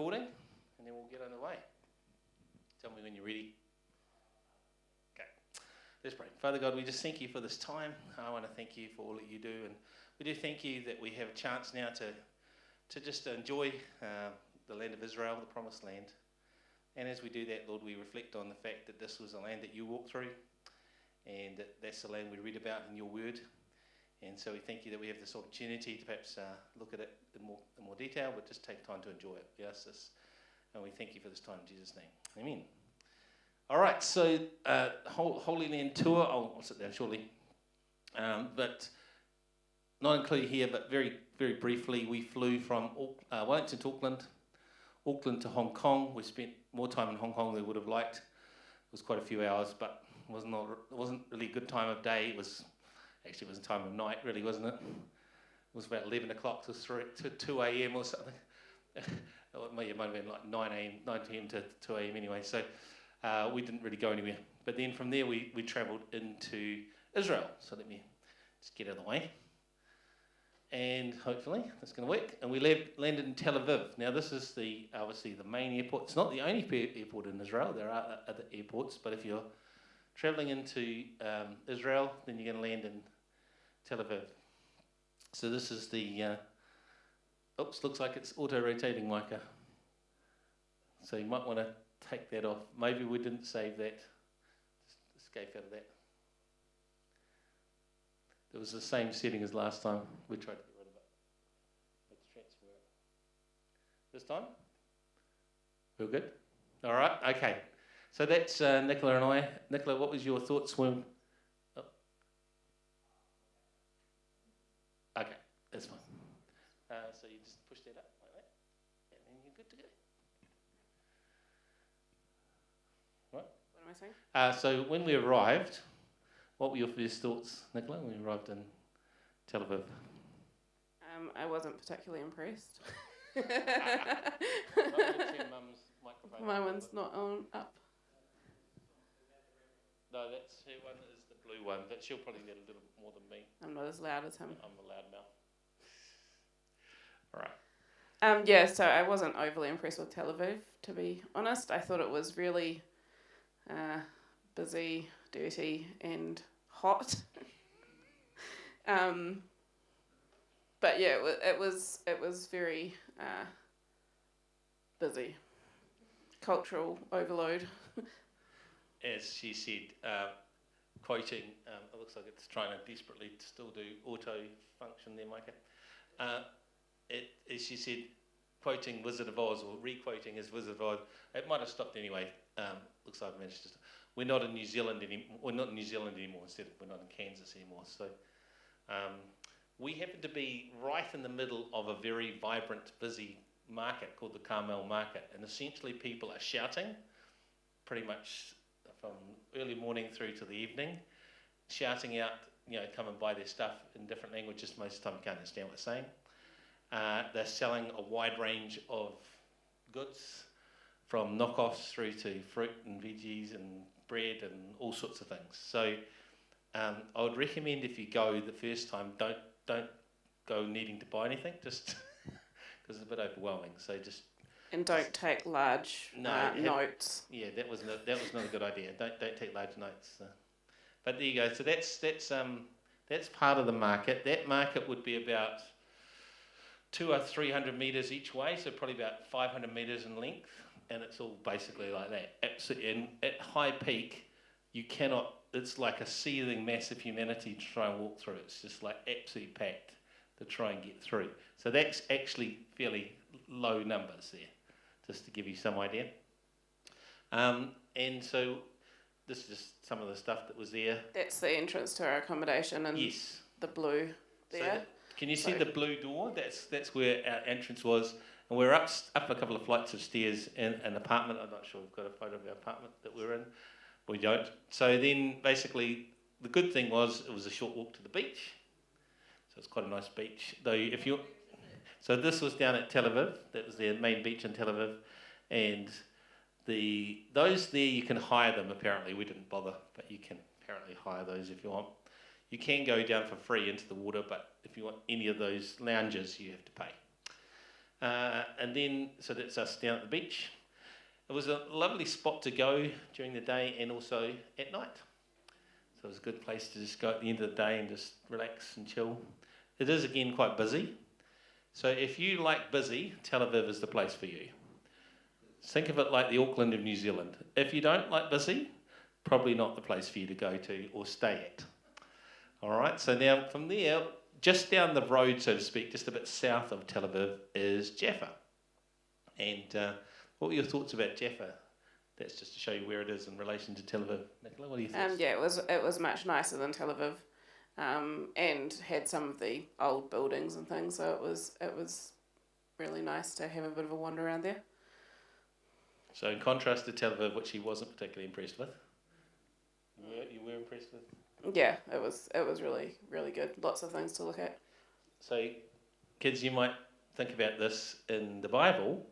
recording, and then we'll get underway. Tell me when you're ready. Okay, let's pray. Father God, we just thank you for this time. I want to thank you for all that you do, and we do thank you that we have a chance now to just enjoy the land of Israel, the promised land. And as we do that, Lord, we reflect on the fact that this was a land that you walked through, and that's the land we read about in your word. And so we thank you that we have this opportunity to perhaps look at it in more detail, but just take time to enjoy it. We ask this, and we thank you for this time in Jesus' name. Amen. All right, so Holy Land Tour. I'll sit down shortly. But not included here, but very, very briefly, we flew from Wellington to Auckland to Hong Kong. We spent more time in Hong Kong than we would have liked. It was quite a few hours, but it wasn't really a good time of day. It was a time of night, really, wasn't it? It was about 11 o'clock to 2 a.m. or something. It might have been like 9 p.m. to 2 a.m. anyway, so we didn't really go anywhere. But then from there, we travelled into Israel. So let me just get out of the way. And hopefully that's going to work. And we landed in Tel Aviv. Now this is obviously the main airport. It's not the only airport in Israel. There are other airports, but if you're travelling into Israel, then you're going to land in Tel Aviv. So this is the, looks like it's auto-rotating, Micah. So you might want to take that off. Maybe we didn't save that. Just escape out of that. It was the same setting as last time. We tried to get rid of it. Let's transfer it. This time? We're good? All right, okay. So that's Nicola and I. Nicola, what was your thoughts when... Oh. Okay, that's fine. So you just push that up like that, and then you're good to go. What am I saying? So when we arrived, what were your first thoughts, Nicola, when you arrived in Tel Aviv? I wasn't particularly impressed. My one's not on up. No, that's her one is the blue one, but she'll probably get a little more than me. I'm not as loud as him. I'm a loud mouth. All right. Yeah, so I wasn't overly impressed with Tel Aviv, to be honest. I thought it was really busy, dirty, and hot. But yeah, it was very busy. Cultural overload. As she said, quoting, it looks like it's trying to desperately still do auto function there, Micah. As she said, quoting Wizard of Oz, or re-quoting as Wizard of Oz, it might have stopped anyway. Looks like I've managed to. We're not in New Zealand anymore. We're not in New Zealand anymore. Instead, we're not in Kansas anymore. So we happen to be right in the middle of a very vibrant, busy market called the Carmel Market, and essentially people are shouting, pretty much from early morning through to the evening, shouting out, come and buy their stuff in different languages. Most of the time you can't understand what they're saying. They're selling a wide range of goods, from knockoffs through to fruit and veggies and bread and all sorts of things. So I would recommend if you go the first time, don't go needing to buy anything, just because it's a bit overwhelming. So just and don't take large notes. Yeah, that was not a good idea. Don't take large notes. But there you go. So that's part of the market. That market would be about 200 or 300 metres each way, so probably about 500 metres in length, and it's all basically like that. Absolutely, and at high peak, you cannot. It's like a seething mass of humanity to try and walk through. It's just like absolutely packed to try and get through. So that's actually fairly low numbers there, just to give you some idea. And so this is just some of the stuff that was there. That's the entrance to our accommodation, and yes, the blue there. So can you see the blue door? That's where our entrance was. And we're up a couple of flights of stairs in an apartment. I'm not sure we've got a photo of our apartment that we're in. We don't. So then basically the good thing was it was a short walk to the beach. So it's quite a nice beach. So this was down at Tel Aviv. That was their main beach in Tel Aviv. And those there, you can hire them apparently. We didn't bother, but you can apparently hire those if you want. You can go down for free into the water, but if you want any of those lounges, you have to pay. And then, so that's us down at the beach. It was a lovely spot to go during the day and also at night. So it was a good place to just go at the end of the day and just relax and chill. It is, again, quite busy. So if you like busy, Tel Aviv is the place for you. Think of it like the Auckland of New Zealand. If you don't like busy, probably not the place for you to go to or stay at. All right, so now from there, just down the road, so to speak, just a bit south of Tel Aviv, is Jaffa. And what were your thoughts about Jaffa? That's just to show you where it is in relation to Tel Aviv. Nicola, what are your thoughts? Yeah, it was much nicer than Tel Aviv, and had some of the old buildings and things. So it was really nice to have a bit of a wander around there. So in contrast to Tel Aviv, which he wasn't particularly impressed with, you were impressed with? Yeah, it was really, really good. Lots of things to look at. So, kids, you might think about this in the Bible.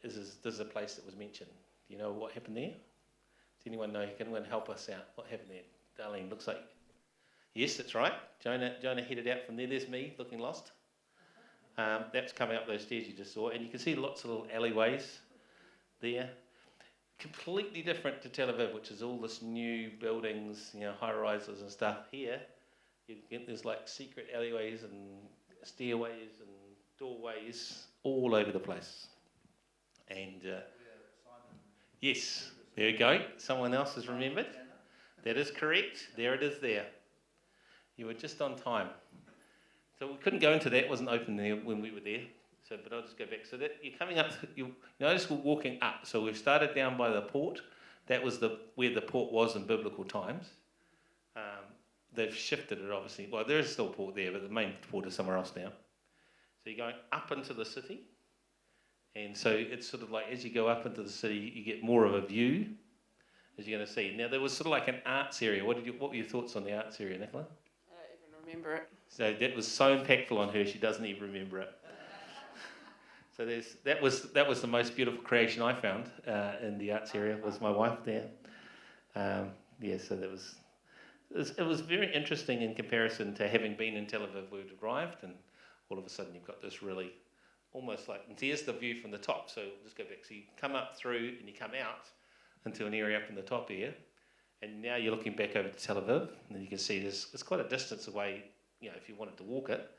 This is a place that was mentioned. Do you know what happened there? Does anyone know? Can anyone help us out? What happened there? Darlene, looks like... Yes, that's right. Jonah headed out from there. There's me, looking lost. That's coming up those stairs you just saw. And you can see lots of little alleyways there. Completely different to Tel Aviv, which is all this new buildings, high-rises and stuff. Here, there's like secret alleyways and stairways and doorways all over the place. And yes, there we go. Someone else has remembered. That is correct. There it is there. You were just on time. So we couldn't go into that. It wasn't open there when we were there. So, but I'll just go back. So that you're coming up, you notice we're walking up. So we've started down by the port. That was where the port was in biblical times. They've shifted it, obviously. Well, there is still a port there, but the main port is somewhere else now. So you're going up into the city. And so it's sort of like as you go up into the city, you get more of a view, as you're going to see. Now, there was sort of like an arts area. What were your thoughts on the arts area, Nicola? I don't even remember it. So that was so impactful on her, she doesn't even remember it. So that was the most beautiful creation I found in the arts area, was my wife there. So it was very interesting in comparison to having been in Tel Aviv. We'd arrived, and all of a sudden you've got this really, almost like, and here's the view from the top. So we'll just go back. So you come up through and you come out into an area up in the top here, and now you're looking back over to Tel Aviv, and you can see it's quite a distance away, if you wanted to walk it,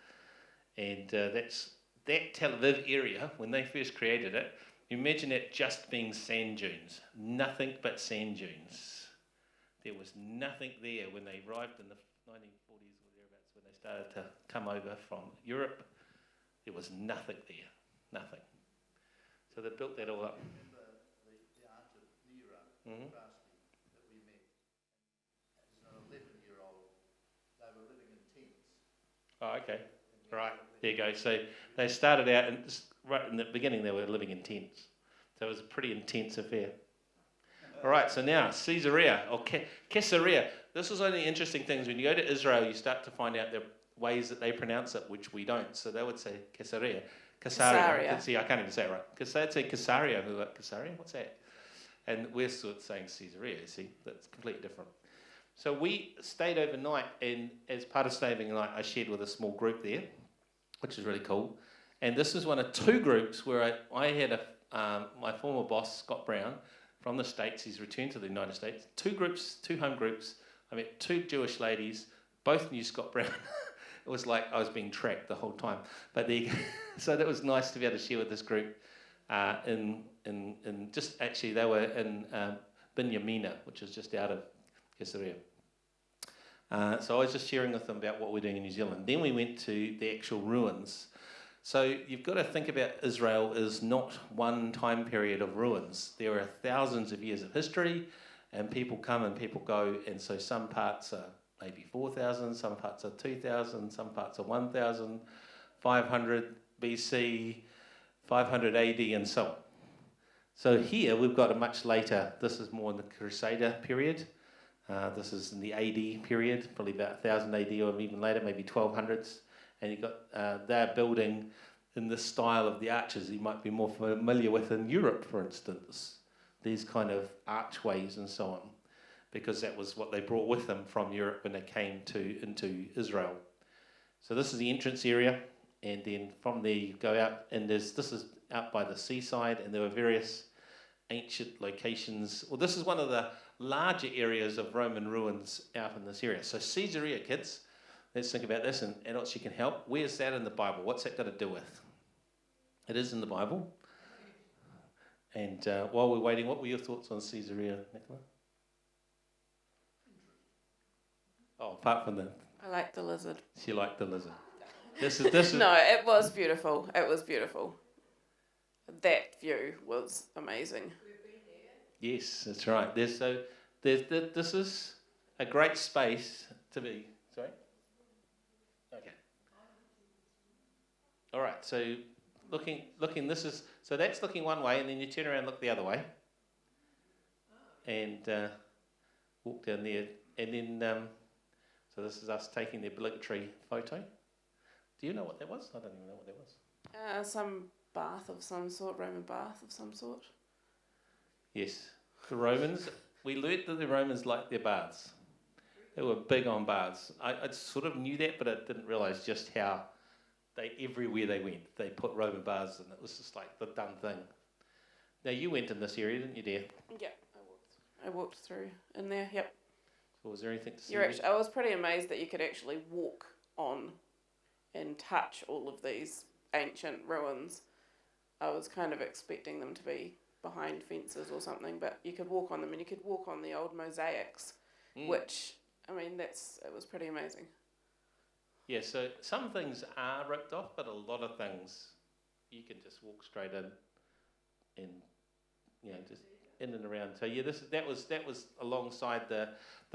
and that Tel Aviv area, when they first created it, imagine it just being sand dunes, nothing but sand dunes. There was nothing there when they arrived in the 1940s or thereabouts, when they started to come over from Europe. There was nothing there, nothing. So they built that all up. Remember the aunt of Nira, that we met, as an 11-year-old, they were living in tents. Oh, okay. Right, there you go. So they started out, and right in the beginning they were living in tents. So it was a pretty intense affair. All right, so now Caesarea, or Caesarea. This is one of the interesting things. When you go to Israel, you start to find out the ways that they pronounce it, which we don't. So they would say Caesarea. Caesarea. See, I can't even say it right. Because they'd say Caesarea. We're like, Caesarea? What's that? And we're sort of saying Caesarea, see? That's completely different. So we stayed overnight, and as part of staying overnight, I shared with a small group there, which is really cool. And this is one of two groups where I had my former boss, Scott Brown, from the States. He's returned to the United States. Two home groups. I met two Jewish ladies, both knew Scott Brown. It was like I was being tracked the whole time. But so that was nice to be able to share with this group. They were in Binyamina, which is just out of Caesarea. So I was just sharing with them about what we're doing in New Zealand. Then we went to the actual ruins. So you've got to think about Israel as not one time period of ruins. There are thousands of years of history, and people come and people go, and so some parts are maybe 4,000, some parts are 2,000, some parts are 1,500 BC, 500 AD, and so on. So here we've got a much later, this is more in the Crusader period. This is in the AD period, probably about 1000 AD or even later, maybe 1200s. And you've got, they're building in the style of the arches you might be more familiar with in Europe, for instance. These kind of archways and so on, because that was what they brought with them from Europe when they came into Israel. So this is the entrance area. and then from there you go out, and this is out by the seaside, and there were various ancient locations. Well, this is one of the larger areas of Roman ruins out in this area. So Caesarea, kids, let's think about this, and adults, you can help. Where's that in the Bible? What's that got to do with? It is in the Bible. And while we're waiting, what were your thoughts on Caesarea, Nicola? Oh, apart from the... I like the lizard. She liked the lizard. This is No, it was beautiful. It was beautiful. That view was amazing. Yes, that's right. This is a great space to be. Sorry? Okay. All right, so looking, that's looking one way, and then you turn around and look the other way. And walk down there. And then, so this is us taking the obligatory photo. Do you know what that was? I don't even know what that was. Some bath of some sort, Roman bath of some sort. Yes. The Romans, we learnt that the Romans liked their baths. They were big on baths. I sort of knew that, but I didn't realise just how everywhere they went, they put Roman baths, and it was just like the done thing. Now, you went in this area, didn't you, dear? Yeah, I walked through in there, yep. So was there anything to see? I was pretty amazed that you could actually walk on and touch all of these ancient ruins. I was kind of expecting them to be behind fences or something, but you could walk on them, and you could walk on the old mosaics, which, I mean, it was pretty amazing. Yeah, so some things are roped off, but a lot of things you can just walk straight in and, just in and around. So yeah, that was alongside the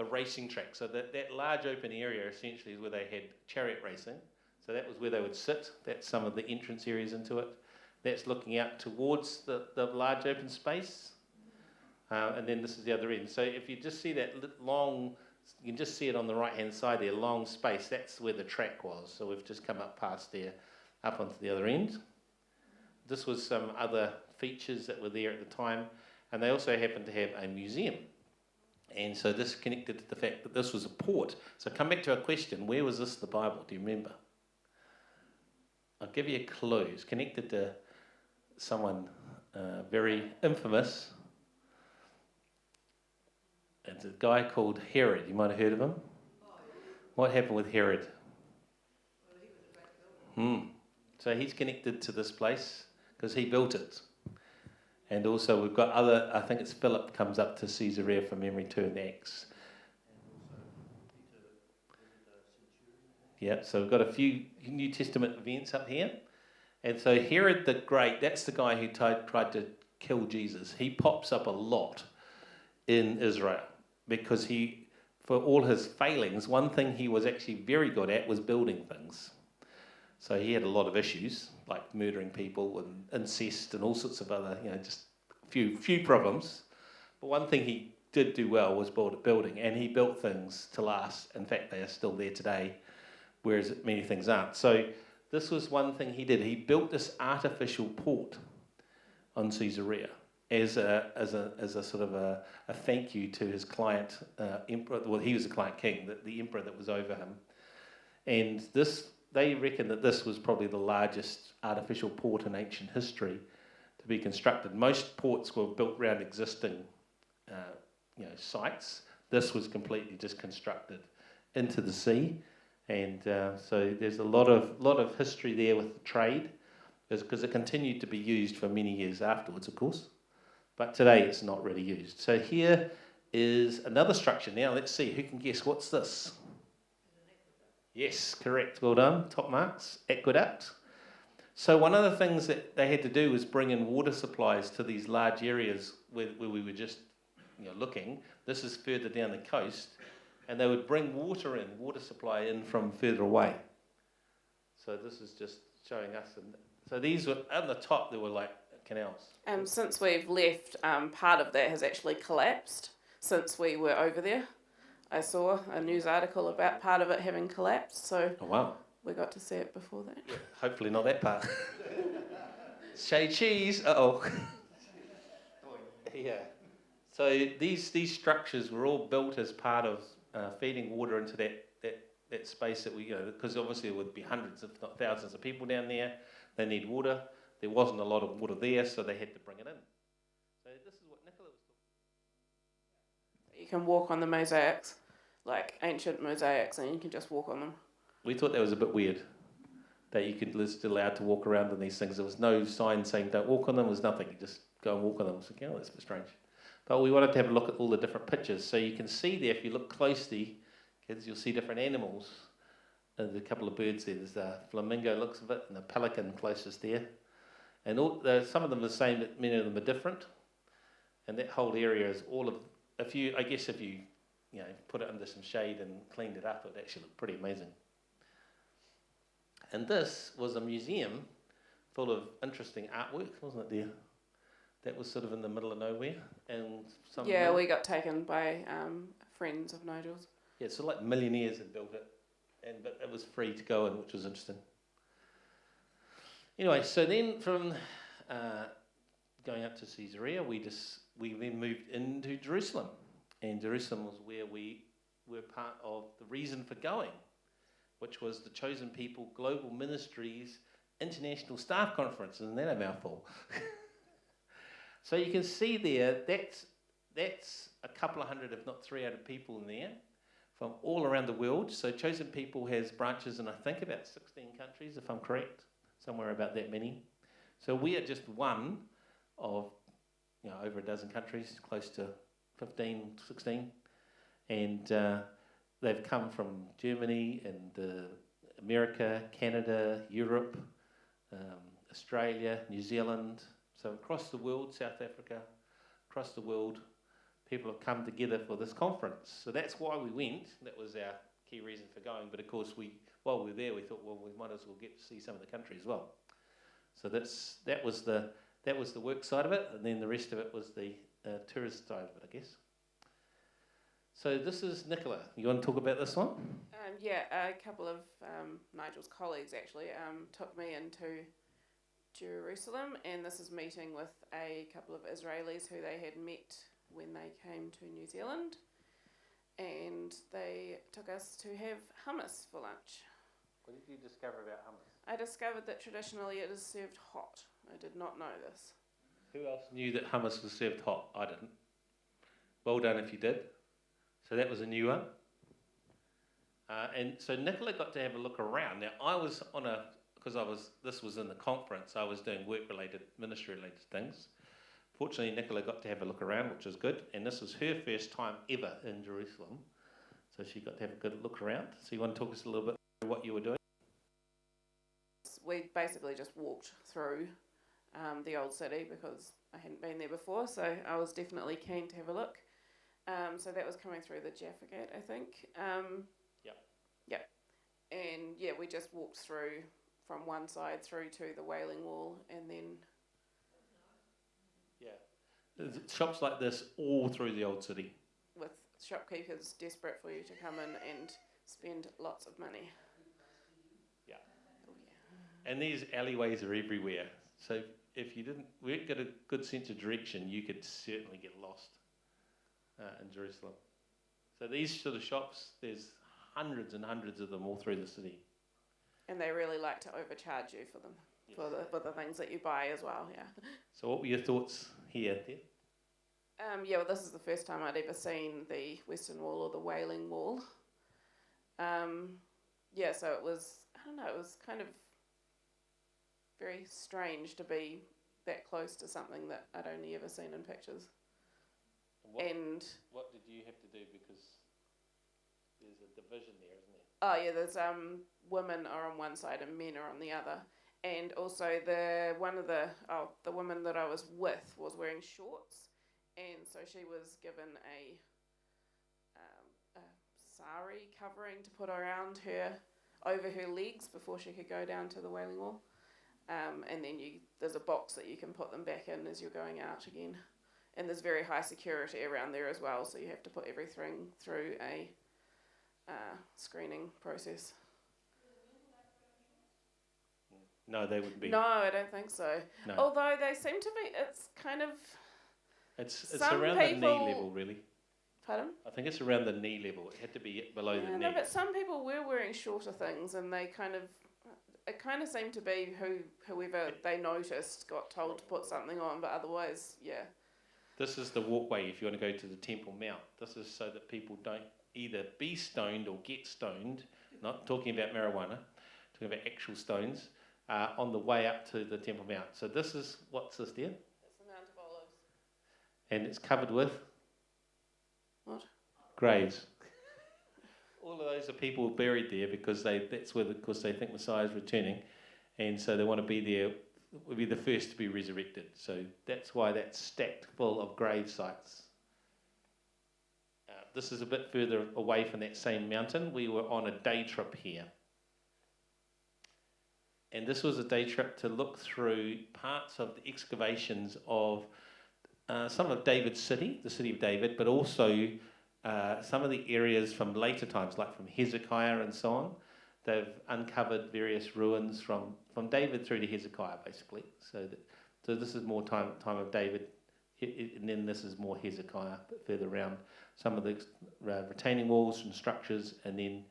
racing track. So that large open area essentially is where they had chariot racing. So that was where they would sit. That's some of the entrance areas into it. That's looking out towards the large open space. And then this is the other end. So if you just see that long, you can just see it on the right-hand side there, long space, that's where the track was. So we've just come up past there, up onto the other end. This was some other features that were there at the time. And they also happened to have a museum. And so this connected to the fact that this was a port. So come back to our question, where was this in the Bible? Do you remember? I'll give you a clue. It's connected to someone very infamous. It's a guy called Herod. You might have heard of him. What happened with Herod? So he's connected to this place because he built it. And also we've got other, I think it's Philip comes up to Caesarea from memory too in Acts. Yeah, so we've got a few New Testament events up here. And so Herod the Great, that's the guy who tried to kill Jesus. He pops up a lot in Israel because for all his failings, one thing he was actually very good at was building things. So he had a lot of issues, like murdering people and incest and all sorts of other, just a few problems. But one thing he did do well was building, and he built things to last. In fact, they are still there today, whereas many things aren't. So this was one thing he did. He built this artificial port on Caesarea as a sort of a thank you to his client emperor. Well, he was the client king, the emperor that was over him. And they reckon that this was probably the largest artificial port in ancient history to be constructed. Most ports were built around existing sites. This was completely just constructed into the sea. And so there's a lot of history there with the trade, because it continued to be used for many years afterwards, of course. But today it's not really used. So here is another structure. Now let's see, who can guess what's this? Yes, correct. Well done. Top marks. Aqueduct. So one of the things that they had to do was bring in water supplies to these large areas where we were just looking. This is further down the coast. And they would bring water supply in from further away. So this is just showing us. So these were, on the top, there were like canals. Since we've left, part of that has actually collapsed since we were over there. I saw a news article about part of it having collapsed, so we got to see it before that. Yeah, hopefully not that part. Say cheese. Uh-oh. Yeah. So these structures were all built as part of feeding water into that that space that we, because obviously there would be hundreds, if not thousands of people down there. They need water. There wasn't a lot of water there, so they had to bring it in. So this is what Nicola was talking about. You can walk on the mosaics, like ancient mosaics, and you can just walk on them. We thought that was a bit weird, that you could just allowed to walk around on these things. There was no sign saying don't walk on them. There was nothing. You just go and walk on them. So, that's a bit strange. But we wanted to have a look at all the different pictures. So you can see there, if you look closely, kids, you'll see different animals. There's a couple of birds there. There's a flamingo, looks a bit, and a pelican closest there. And some of them are the same, but many of them are different. And that whole area is all of, if you put it under some shade and cleaned it up, it would actually look pretty amazing. And this was a museum full of interesting artwork, wasn't it, dear? That was sort of in the middle of nowhere. And we got taken by friends of Nigel's. Yeah, so like millionaires had built it, but it was free to go in, which was interesting. Anyway, so then from going up to Caesarea, we then moved into Jerusalem. And Jerusalem was where we were part of the reason for going, which was the Chosen People Global Ministries International Staff Conference. Isn't that a mouthful? So you can see there, that's a couple of hundred, if not 300 people in there from all around the world. So Chosen People has branches in, I think, about 16 countries, if I'm correct, somewhere about that many. So we are just one of, over a dozen countries, close to 15, 16. And they've come from Germany and America, Canada, Europe, Australia, New Zealand. So across the world, South Africa, across the world, people have come together for this conference. So that's why we went. That was our key reason for going. But of course, while we were there, we thought, well, we might as well get to see some of the country as well. So that was the work side of it, and then the rest of it was the tourist side of it, I guess. So this is Nicola. You want to talk about this one? A couple of Nigel's colleagues actually took me into Jerusalem, and this is meeting with a couple of Israelis who they had met when they came to New Zealand, and they took us to have hummus for lunch. What did you discover about hummus? I discovered that traditionally it is served hot. I did not know this. Who else knew that hummus was served hot? I didn't. Well done if you did. So that was a new one. And so Nicola got to have a look around. Now I was this was in the conference, I was doing work-related, ministry-related things. Fortunately, Nicola got to have a look around, which was good. And this was her first time ever in Jerusalem. So she got to have a good look around. So you want to talk us a little bit about what you were doing? We basically just walked through the old city because I hadn't been there before, so I was definitely keen to have a look. So that was coming through the Jaffa Gate, I think. Yep. And we just walked through from one side through to the Wailing Wall, and then... Yeah. There's shops like this all through the old city. With shopkeepers desperate for you to come in and spend lots of money. Yeah. Oh, yeah. And these alleyways are everywhere. So if you weren't got a good sense of direction, you could certainly get lost in Jerusalem. So these sort of shops, there's hundreds and hundreds of them all through the city. And they really like to overcharge you for them, for the things that you buy as well, yeah. So what were your thoughts here, then? Well, this is the first time I'd ever seen the Western Wall or the Wailing Wall. So it was, it was kind of very strange to be that close to something that I'd only ever seen in pictures. And what did you have to do, because there's a division there, isn't there? Oh yeah, there's women are on one side and men are on the other, and also the woman that I was with was wearing shorts, and so she was given a sari covering to put around her over her legs before she could go down to the Wailing Wall, and then there's a box that you can put them back in as you're going out again. And there's very high security around there as well, so you have to put everything through a screening process. No, they wouldn't be. No, I don't think so. No. Although they seem to be, it's kind of... It's some around people, the knee level, really. Pardon? I think it's around the knee level. It had to be below the Yeah, knee. no, but some people were wearing shorter things, and it kind of seemed to be whoever they noticed got told to put something on, but otherwise, yeah. This is the walkway if you want to go to the Temple Mount. This is so that people don't either be stoned or get stoned, not talking about marijuana, talking about actual stones, on the way up to the Temple Mount. So this is, what's this there? It's the Mount of Olives. And it's covered with? What? Graves. All of those are people buried there because they think Messiah is returning, and so they want to be there, will be the first to be resurrected. So that's why that's stacked full of grave sites. This is a bit further away from that same mountain. We were on a day trip here. And this was a day trip to look through parts of the excavations of some of David's city, the city of David, but also some of the areas from later times, like from Hezekiah and so on. They've uncovered various ruins from David through to Hezekiah, basically. So this is more time of David, and then this is more Hezekiah, but further around. Some of the retaining walls and structures, and then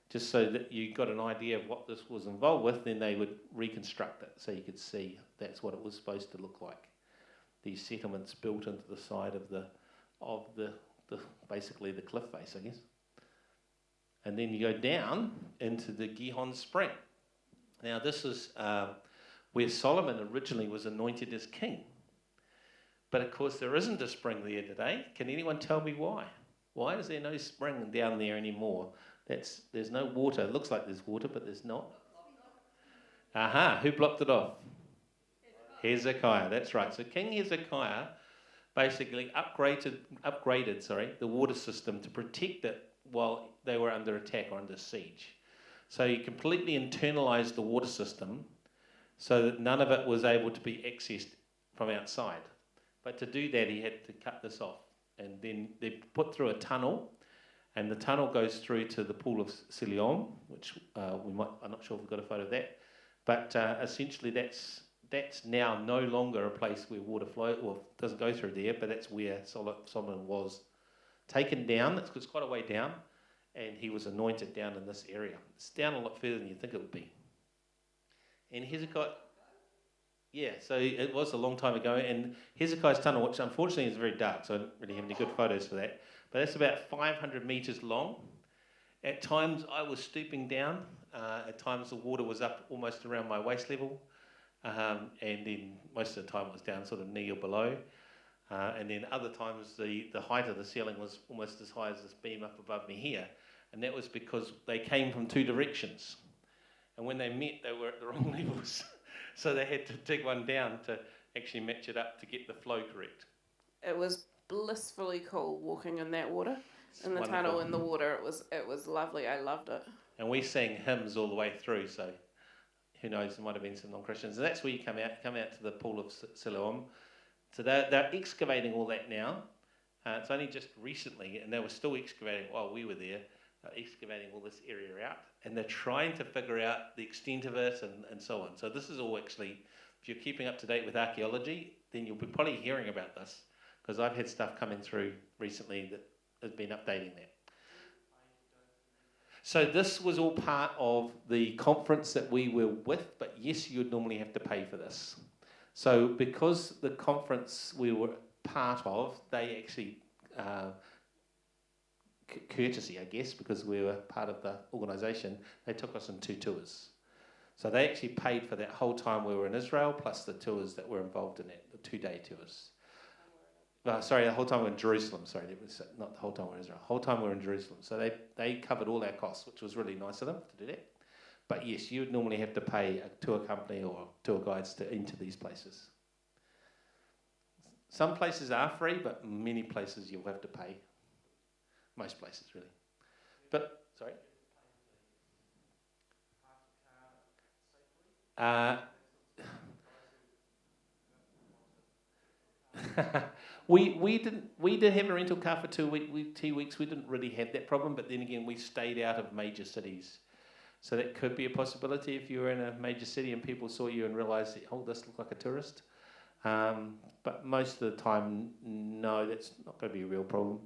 just so that you got an idea of what this was involved with, then they would reconstruct it so you could see that's what it was supposed to look like. These settlements built into the side of the basically the cliff face, I guess. And then you go down into the Gihon Spring. Now this is where Solomon originally was anointed as king. But of course there isn't a spring there today. Can anyone tell me why? Why is there no spring down there anymore? There's no water. It looks like there's water, but there's not. Aha, who blocked it off? Hezekiah, that's right. So King Hezekiah basically upgraded the water system to protect it while they were under attack or under siege. So he completely internalized the water system so that none of it was able to be accessed from outside. But to do that, he had to cut this off. And then they put through a tunnel, and the tunnel goes through to the pool of Siloam, which I'm not sure if we've got a photo of that. But essentially that's now no longer a place where water flows, or doesn't go through there, but that's where Solomon was taken down. It's quite a way down, and he was anointed down in this area. It's down a lot further than you think it would be. And Hezekiah, yeah, so it was a long time ago, and Hezekiah's tunnel, which unfortunately is very dark, so I don't really have any good photos for that, but it's about 500 metres long. At times I was stooping down, at times the water was up almost around my waist level, and then most of the time it was down sort of knee or below. And then other times the height of the ceiling was almost as high as this beam up above me here. And that was because they came from two directions. And when they met, they were at the wrong levels. So they had to dig one down to actually match it up to get the flow correct. It was blissfully cool walking in that water, in the wonderful. tunnel in the water. It was lovely. I loved it. And we sang hymns all the way through, so who knows, there might have been some non-Christians. And that's where you come out to the pool of Siloam. So they're excavating all that now. It's only just recently, and they were still excavating while we were there, excavating all this area out. And they're trying to figure out the extent of it and so on. So this is all actually, if you're keeping up to date with archaeology, then you'll be probably hearing about this, because I've had stuff coming through recently that has been updating that. So this was all part of the conference that we were with, but yes, you would normally have to pay for this. So because the conference we were part of, they actually, courtesy I guess, because we were part of the organisation, they took us on 2 tours. So they actually paid for that whole time we were in Israel, plus the tours that were involved in it, the 2-day tours. The whole time we were in Jerusalem. Sorry, it was not the whole time we were in Israel. The whole time we were in Jerusalem. So they covered all our costs, which was really nice of them to do that. But yes, you would normally have to pay a tour company or tour guides to enter these places. Some places are free, but many places you'll have to pay. Most places, really. But, sorry? We did have a rental car for 2 weeks. We didn't really have that problem, but then again, we stayed out of major cities. So that could be a possibility if you were in a major city and people saw you and realised, oh, this looks like a tourist. But most of the time, no, that's not going to be a real problem.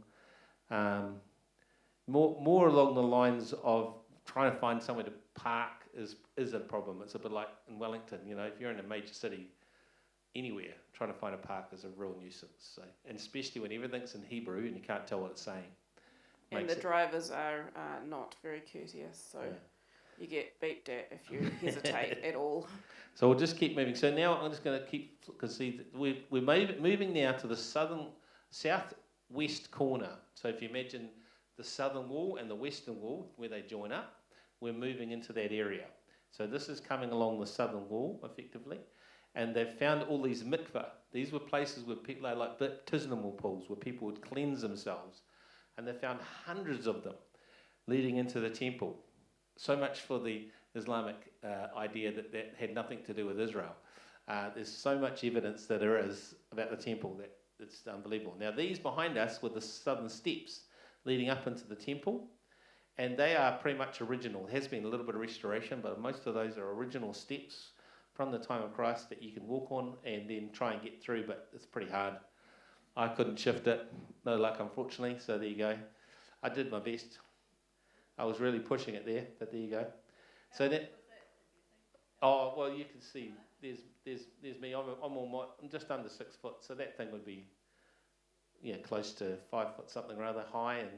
More along the lines of trying to find somewhere to park is a problem. It's a bit like in Wellington, if you're in a major city, anywhere, trying to find a park is a real nuisance. So, and especially when everything's in Hebrew and you can't tell what it's saying. And the drivers are not very courteous, so you get beeped at if you hesitate at all. So we'll just keep moving. So now I'm just going to keep, because see, we're moving now to the southwest corner. So if you imagine the southern wall and the western wall, where they join up, we're moving into that area. So this is coming along the southern wall, effectively. And they've found all these mikveh. These were places where people are like baptismal pools, where people would cleanse themselves. And they found hundreds of them leading into the temple. So much for the Islamic idea that had nothing to do with Israel. There's so much evidence that there is about the temple that it's unbelievable. Now these behind us were the southern steps leading up into the temple. And they are pretty much original. There has been a little bit of restoration, but most of those are original steps from the time of Christ that you can walk on and then try and get through, but it's pretty hard. I couldn't shift it, no luck unfortunately, so there you go. I did my best. I was really pushing it there, but there you go. So that, oh well, you can see there's me. I'm just under 6 foot, so that thing would be close to 5 foot something rather high, and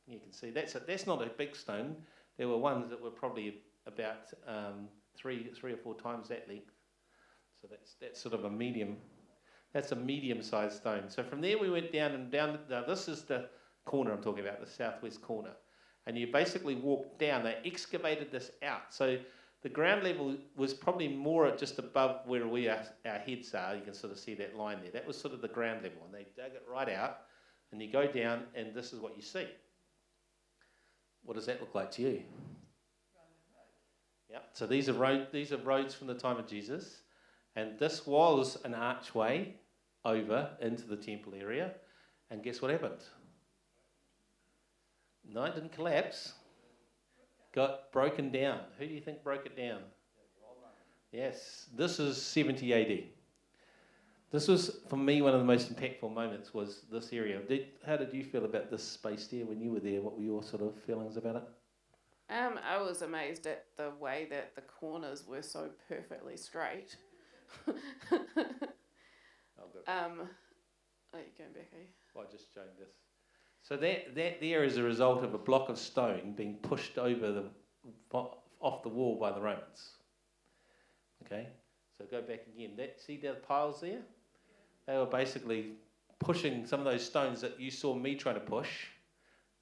you can see that's not a big stone. There were ones that were probably about 3 or 4 times that length. So that's sort of a medium. That's a medium-sized stone. So from there we went down and down. Now this is the corner I'm talking about, the southwest corner. And you basically walk down. They excavated this out. So the ground level was probably more just above where our heads are. You can sort of see that line there. That was sort of the ground level. And they dug it right out. And you go down, and this is what you see. What does that look like to you? Yeah. So these are roads from the time of Jesus. And this was an archway over into the temple area. And guess what happened? No, it didn't collapse. Got broken down. Who do you think broke it down? Yes, this is 70 AD. This was, for me, one of the most impactful moments was this area. How did you feel about this space there when you were there? What were your sort of feelings about it? I was amazed at the way that the corners were so perfectly straight. Oh, you're going back, are you? Well, just showing this. So that there is a result of a block of stone being pushed over off the wall by the Romans. Okay, so go back again. See the piles there? They were basically pushing some of those stones that you saw me trying to push.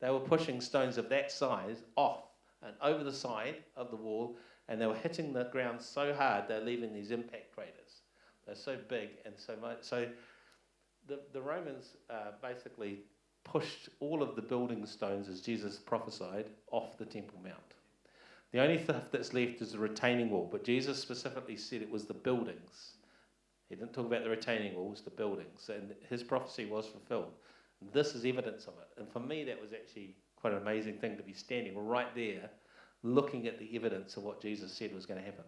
They were pushing stones of that size off and over the side of the wall, and they were hitting the ground so hard they're leaving these impact craters. They're so big and so much. So the Romans basically pushed all of the building stones, as Jesus prophesied, off the Temple Mount. The only stuff that's left is the retaining wall, but Jesus specifically said it was the buildings. He didn't talk about the retaining walls, the buildings, and his prophecy was fulfilled. This is evidence of it, and for me that was actually quite an amazing thing to be standing right there looking at the evidence of what Jesus said was going to happen.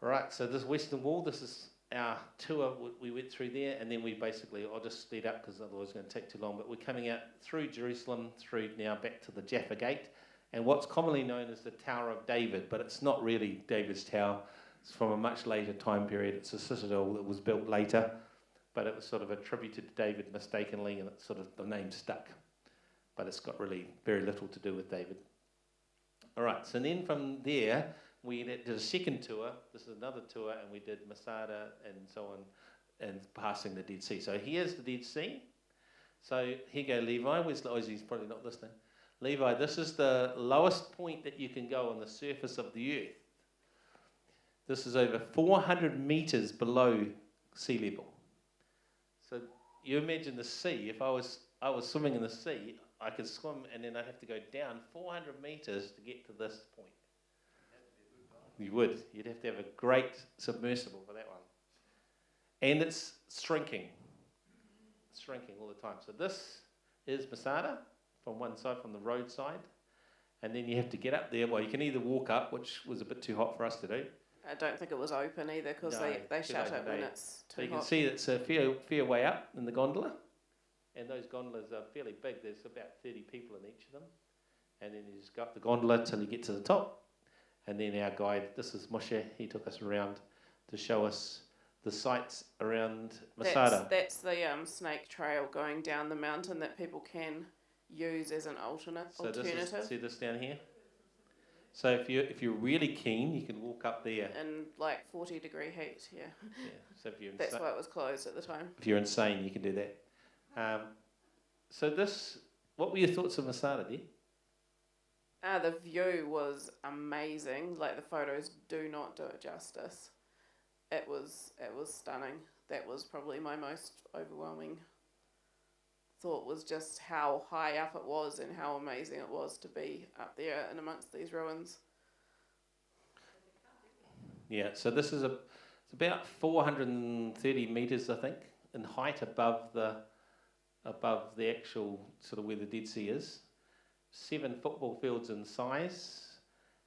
All right, so this western wall, this is our tour. We went through there, and then we basically, I'll just speed up because otherwise it's going to take too long, but we're coming out through Jerusalem, through now back to the Jaffa Gate, and what's commonly known as the Tower of David, but it's not really David's tower. It's from a much later time period. It's a citadel that was built later, but it was sort of attributed to David mistakenly, and it's sort of the name stuck. But it's got really very little to do with David. All right, so then from there, we did a second tour. This is another tour, and we did Masada and so on, and passing the Dead Sea. So here's the Dead Sea. So here go Levi. Where's he's probably not listening. Levi, this is the lowest point that you can go on the surface of the earth. This is over 400 meters below sea level. So you imagine the sea. If I was swimming in the sea, I could swim and then I'd have to go down 400 meters to get to this point. You would. You'd have to have a great submersible for that one. And it's shrinking. It's shrinking all the time. So this is Masada from one side, from the road side. And then you have to get up there. Well, you can either walk up, which was a bit too hot for us to do. I don't think it was open either because they shut it when it's too hot. So you can see it's a fair way up in the gondola. and those gondolas are fairly big. There's about 30 people in each of them, and then you just go up the gondola till you get to the top, and then our guide, this is Moshe, he took us around to show us the sights around Masada. That's the snake trail going down the mountain that people can use as an alternative. See this down here? So if you're really keen, you can walk up there. In like 40-degree heat, yeah. Yeah. So if you're That's why it was closed at the time. If you're insane, you can do that. So what were your thoughts of Masada, dear? The view was amazing. Like, the photos do not do it justice. It was stunning. That was probably my most overwhelming thought, was just how high up it was and how amazing it was to be up there and amongst these ruins. Yeah, so this is it's about 430 metres, I think, in height above the actual sort of where the Dead Sea is. 7 football fields in size.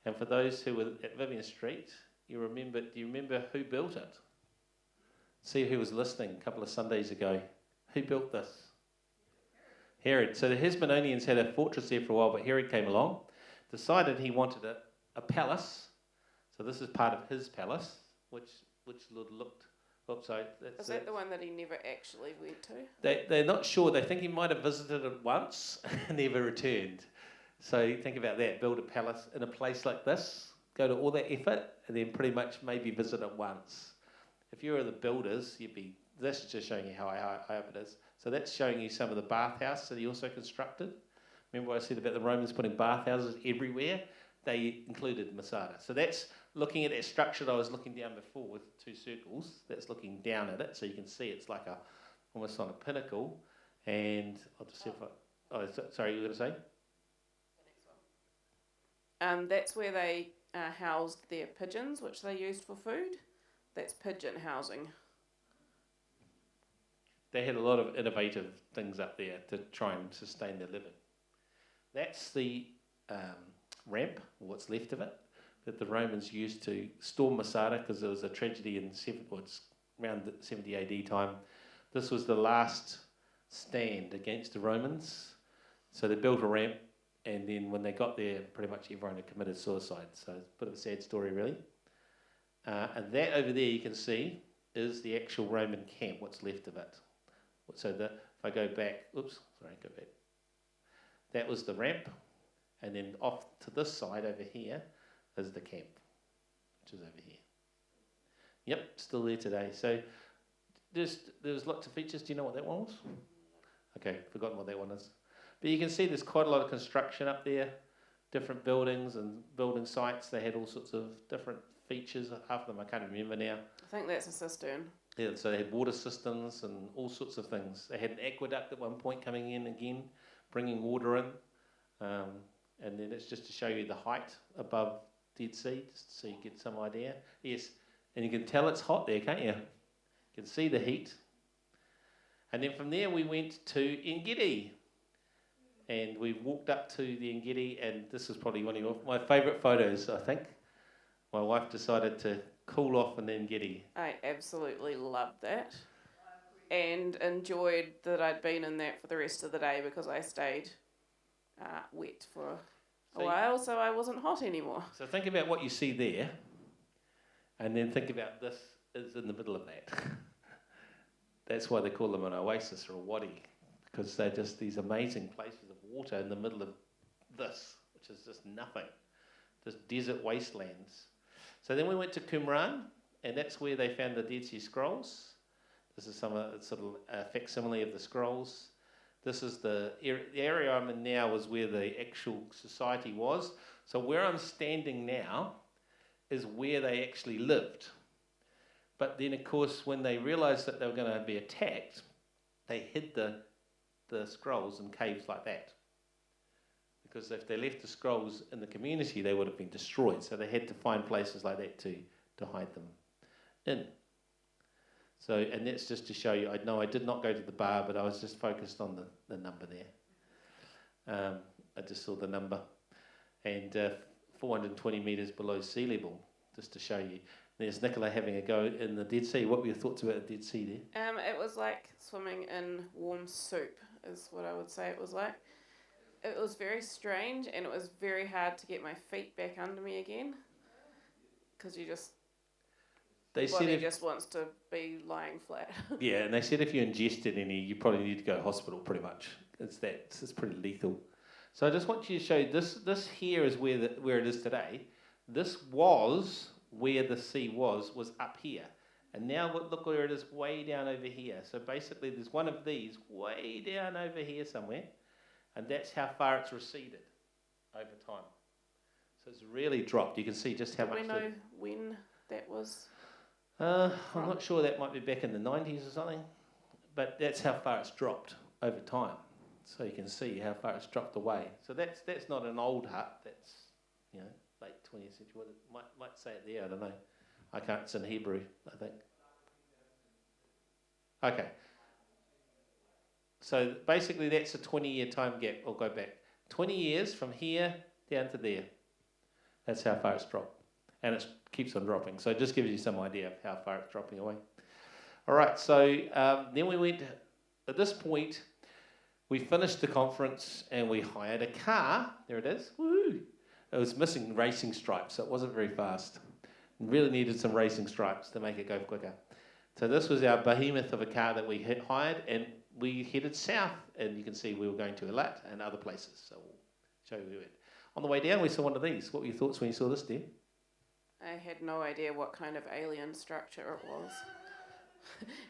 And for those who were at Vivian Street, do you remember who built it? See who was listening a couple of Sundays ago. Who built this? Herod. So the Hasmoneans had a fortress there for a while, but Herod came along, decided he wanted a palace. So this is part of his palace, which looked. Oops, sorry. Is that the one that he never actually went to? They're not sure. They think he might have visited it once and never returned. So think about that. Build a palace in a place like this, go to all that effort, and then pretty much maybe visit it once. If you were the builders, this is just showing you how high up it is. So that's showing you some of the bathhouse that he also constructed. Remember what I said about the Romans putting bathhouses everywhere? They included Masada. So that's looking at that structure that I was looking down before with 2 circles. That's looking down at it, so you can see it's like almost on a pinnacle. And I'll just see if sorry, you were going to say? The next one. That's where they housed their pigeons, which they used for food. That's pigeon housing. They had a lot of innovative things up there to try and sustain their living. That's the ramp, or what's left of it, that the Romans used to storm Masada because there was a tragedy in around the 70 AD time. This was the last stand against the Romans. So they built a ramp, and then when they got there, pretty much everyone had committed suicide. So it's a bit of a sad story, really. And that over there you can see is the actual Roman camp, what's left of it. So if I go back, go back. That was the ramp, and then off to this side over here is the camp, which is over here. Yep, still there today. So there's lots of features. Do you know what that one was? Okay, forgotten what that one is. But you can see there's quite a lot of construction up there, different buildings and building sites. They had all sorts of different features. Half of them I can't remember now. I think that's a cistern. Yeah, so they had water systems and all sorts of things. They had an aqueduct at one point coming in again, bringing water in. And then it's just to show you the height above Dead Sea, just so you get some idea. Yes, and you can tell it's hot there, can't you? You can see the heat. And then from there we went to Engedi. And we walked up to the Engedi, and this is probably one of my favourite photos, I think. My wife decided to cool off in Engedi. I absolutely loved that, and enjoyed that I'd been in that for the rest of the day because I stayed wet for a while, so I wasn't hot anymore. So think about what you see there, and then think about this is in the middle of that. That's why they call them an oasis or a wadi, because they're just these amazing places of water in the middle of this, which is just nothing, just desert wastelands. So then we went to Qumran, and that's where they found the Dead Sea Scrolls. This is some sort of facsimile of the scrolls. This is the area I'm in now is where the actual society was. So where I'm standing now is where they actually lived. But then, of course, when they realised that they were going to be attacked, they hid the scrolls in caves like that. Because if they left the scrolls in the community, they would have been destroyed. So they had to find places like that to hide them in. So, and that's just to show you, I did not go to the bar, but I was just focused on the number there. I just saw the number. And 420 metres below sea level, just to show you. There's Nicola having a go in the Dead Sea. What were your thoughts about the Dead Sea there? It was like swimming in warm soup. is what I would say it was like. It was very strange, and it was very hard to get my feet back under me again, because your body just wants to be lying flat. Yeah, and they said if you ingested any, you probably need to go to hospital pretty much. It's pretty lethal. So I just want you to show you, this here is where it is today. This was where the sea was up here. And now look where it is, way down over here. So basically there's one of these way down over here somewhere. And that's how far it's receded over time. So it's really dropped. You can see just how much. Do we know when that was? I'm not sure. That might be back in the 90s or something. But that's how far it's dropped over time. So you can see how far it's dropped away. So that's not an old hut. That's, late 20th century. What it might say it there. I don't know. I can't. It's in Hebrew, I think. Okay. So basically that's a 20-year time gap. I'll go back. 20 years from here down to there. That's how far it's dropped. And it keeps on dropping. So it just gives you some idea of how far it's dropping away. All right, so then we went, at this point, we finished the conference and we hired a car. There it is. Woo! It was missing racing stripes, so it wasn't very fast. It really needed some racing stripes to make it go quicker. So this was our behemoth of a car that we hired, and we headed south, and you can see we were going to Eilat and other places. So we'll show you where we went. On the way down, we saw one of these. What were your thoughts when you saw this, dear? I had no idea what kind of alien structure it was.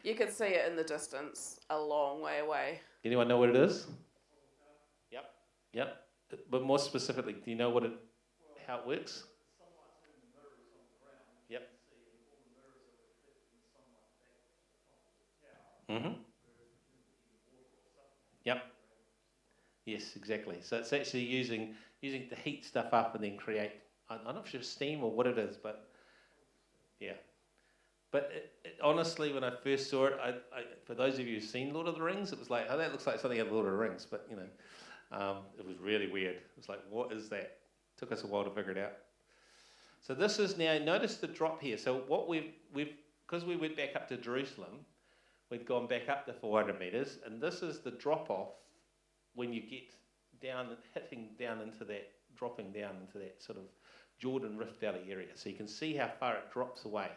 You could see it in the distance, a long way away. Anyone know what it is? Yep. But more specifically, do you know how it works? Yep. Mm-hmm. Yep. Yes, exactly. So it's actually using to heat stuff up and then create, I'm not sure if steam or what it is, but yeah. But it, honestly, when I first saw it, I for those of you who've seen Lord of the Rings, it was like, oh, that looks like something out of Lord of the Rings. But, it was really weird. It was like, what is that? Took us a while to figure it out. So this is now, notice the drop here. So what we've because we went back up to Jerusalem, we've gone back up to 400 metres, and this is the drop-off when you get down, dropping down into that sort of Jordan Rift Valley area. So you can see how far it drops away.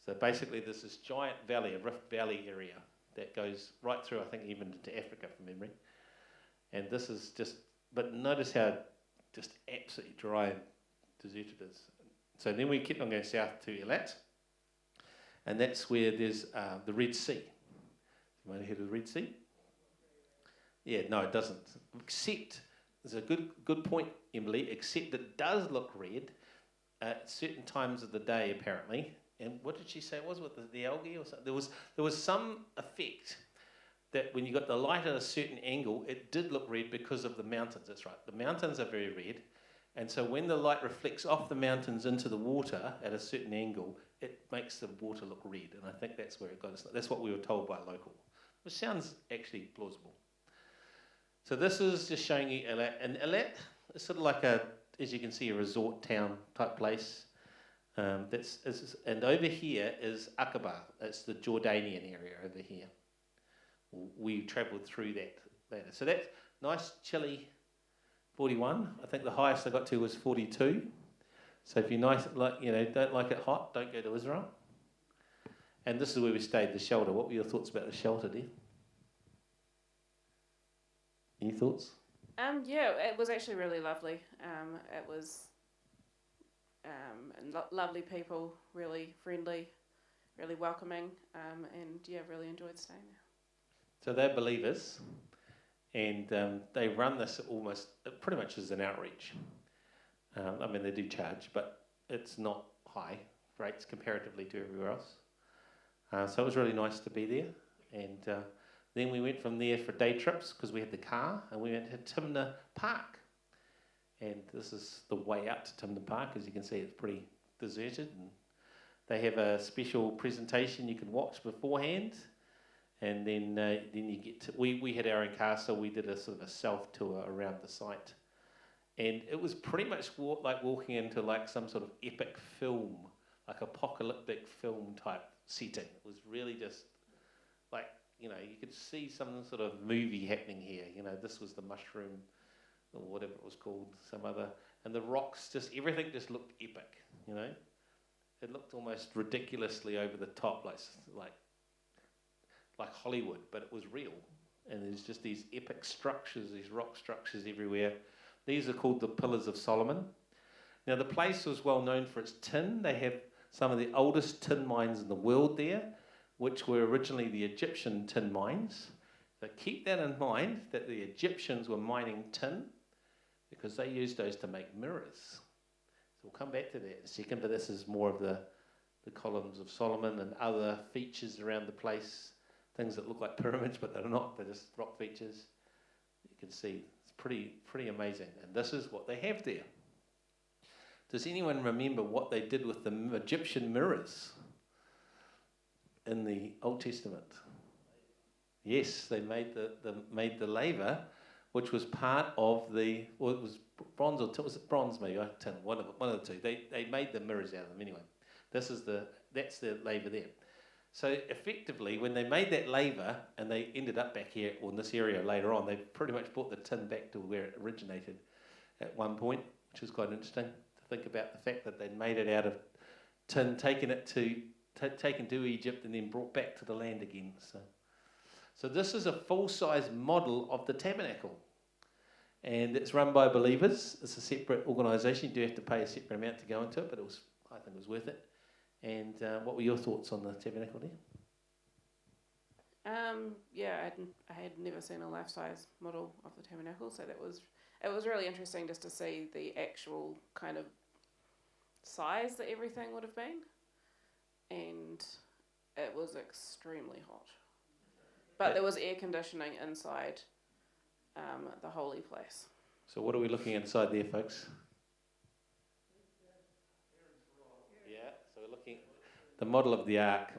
So basically there's this giant valley, a Rift Valley area, that goes right through, I think, even into Africa from memory. And this is just, but notice how just absolutely dry and deserted it is. So then we kept on going south to Eilat, and that's where there's the Red Sea. You might have heard of the Red Sea? Yeah, no, it doesn't. Except, there's a good point, Emily, except it does look red at certain times of the day, apparently. And what did she say it was with the algae or something? There was some effect that when you got the light at a certain angle, it did look red because of the mountains. That's right. The mountains are very red. And so when the light reflects off the mountains into the water at a certain angle, it makes the water look red. And I think that's where it got us. That's what we were told by a local, which sounds actually plausible. So this is just showing you Eilat. And Eilat is sort of like as you can see, a resort town type place. And over here is Aqaba. It's the Jordanian area over here. We travelled through that later. So that's nice, chilly 41. I think the highest I got to was 42. So if you don't like it hot, don't go to Israel. And this is where we stayed, the shelter. What were your thoughts about the shelter, dear? Any thoughts? Yeah, it was actually really lovely. It was lovely people, really friendly, really welcoming, and yeah, really enjoyed staying there. So they're believers, and they run this pretty much as an outreach. I mean, they do charge, but it's not high rates comparatively to everywhere else. So it was really nice to be there, and then we went from there for day trips because we had the car, and we went to Timna Park. And this is the way out to Timna Park. As you can see, it's pretty deserted, and they have a special presentation you can watch beforehand. And then you get to, we had our own car, so we did a sort of a self-tour around the site. And it was pretty much like walking into like some sort of epic film, like apocalyptic film type setting. It was really just like you know, you could see some sort of movie happening here. You know, this was the mushroom, or whatever it was called, some other, and the rocks, just everything just looked epic. You know, it looked almost ridiculously over the top, like Hollywood, but it was real. And there's just these epic structures, these rock structures everywhere. These are called the Pillars of Solomon. Now, the place was well known for its tin. They have some of the oldest tin mines in the world there, which were originally the Egyptian tin mines. So keep that in mind, that the Egyptians were mining tin because they used those to make mirrors. So we'll come back to that in a second, but this is more of the columns of Solomon and other features around the place, things that look like pyramids, but they're not, they're just rock features. You can see it's pretty amazing. And this is what they have there. Does anyone remember what they did with the Egyptian mirrors in the Old Testament? Yes, they made the laver, which was part of it was bronze, or was it bronze maybe? I don't know, one of the two. They made the mirrors out of them anyway. That's the laver there. So effectively, when they made that laver, and they ended up back here, or in this area later on, they pretty much brought the tin back to where it originated at one point, which is quite interesting to think about the fact that they'd made it out of tin, taken to Egypt, and then brought back to the land again. So this is a full-size model of the tabernacle, and it's run by believers. It's a separate organisation. You do have to pay a separate amount to go into it, but I think it was worth it. And what were your thoughts on the tabernacle there? Yeah, I had never seen a life-size model of the tabernacle, so it was really interesting just to see the actual kind of size that everything would have been, and it was extremely hot. But there was air conditioning inside the holy place. So what are we looking inside there, folks? Yeah, so we're looking at the model of the ark.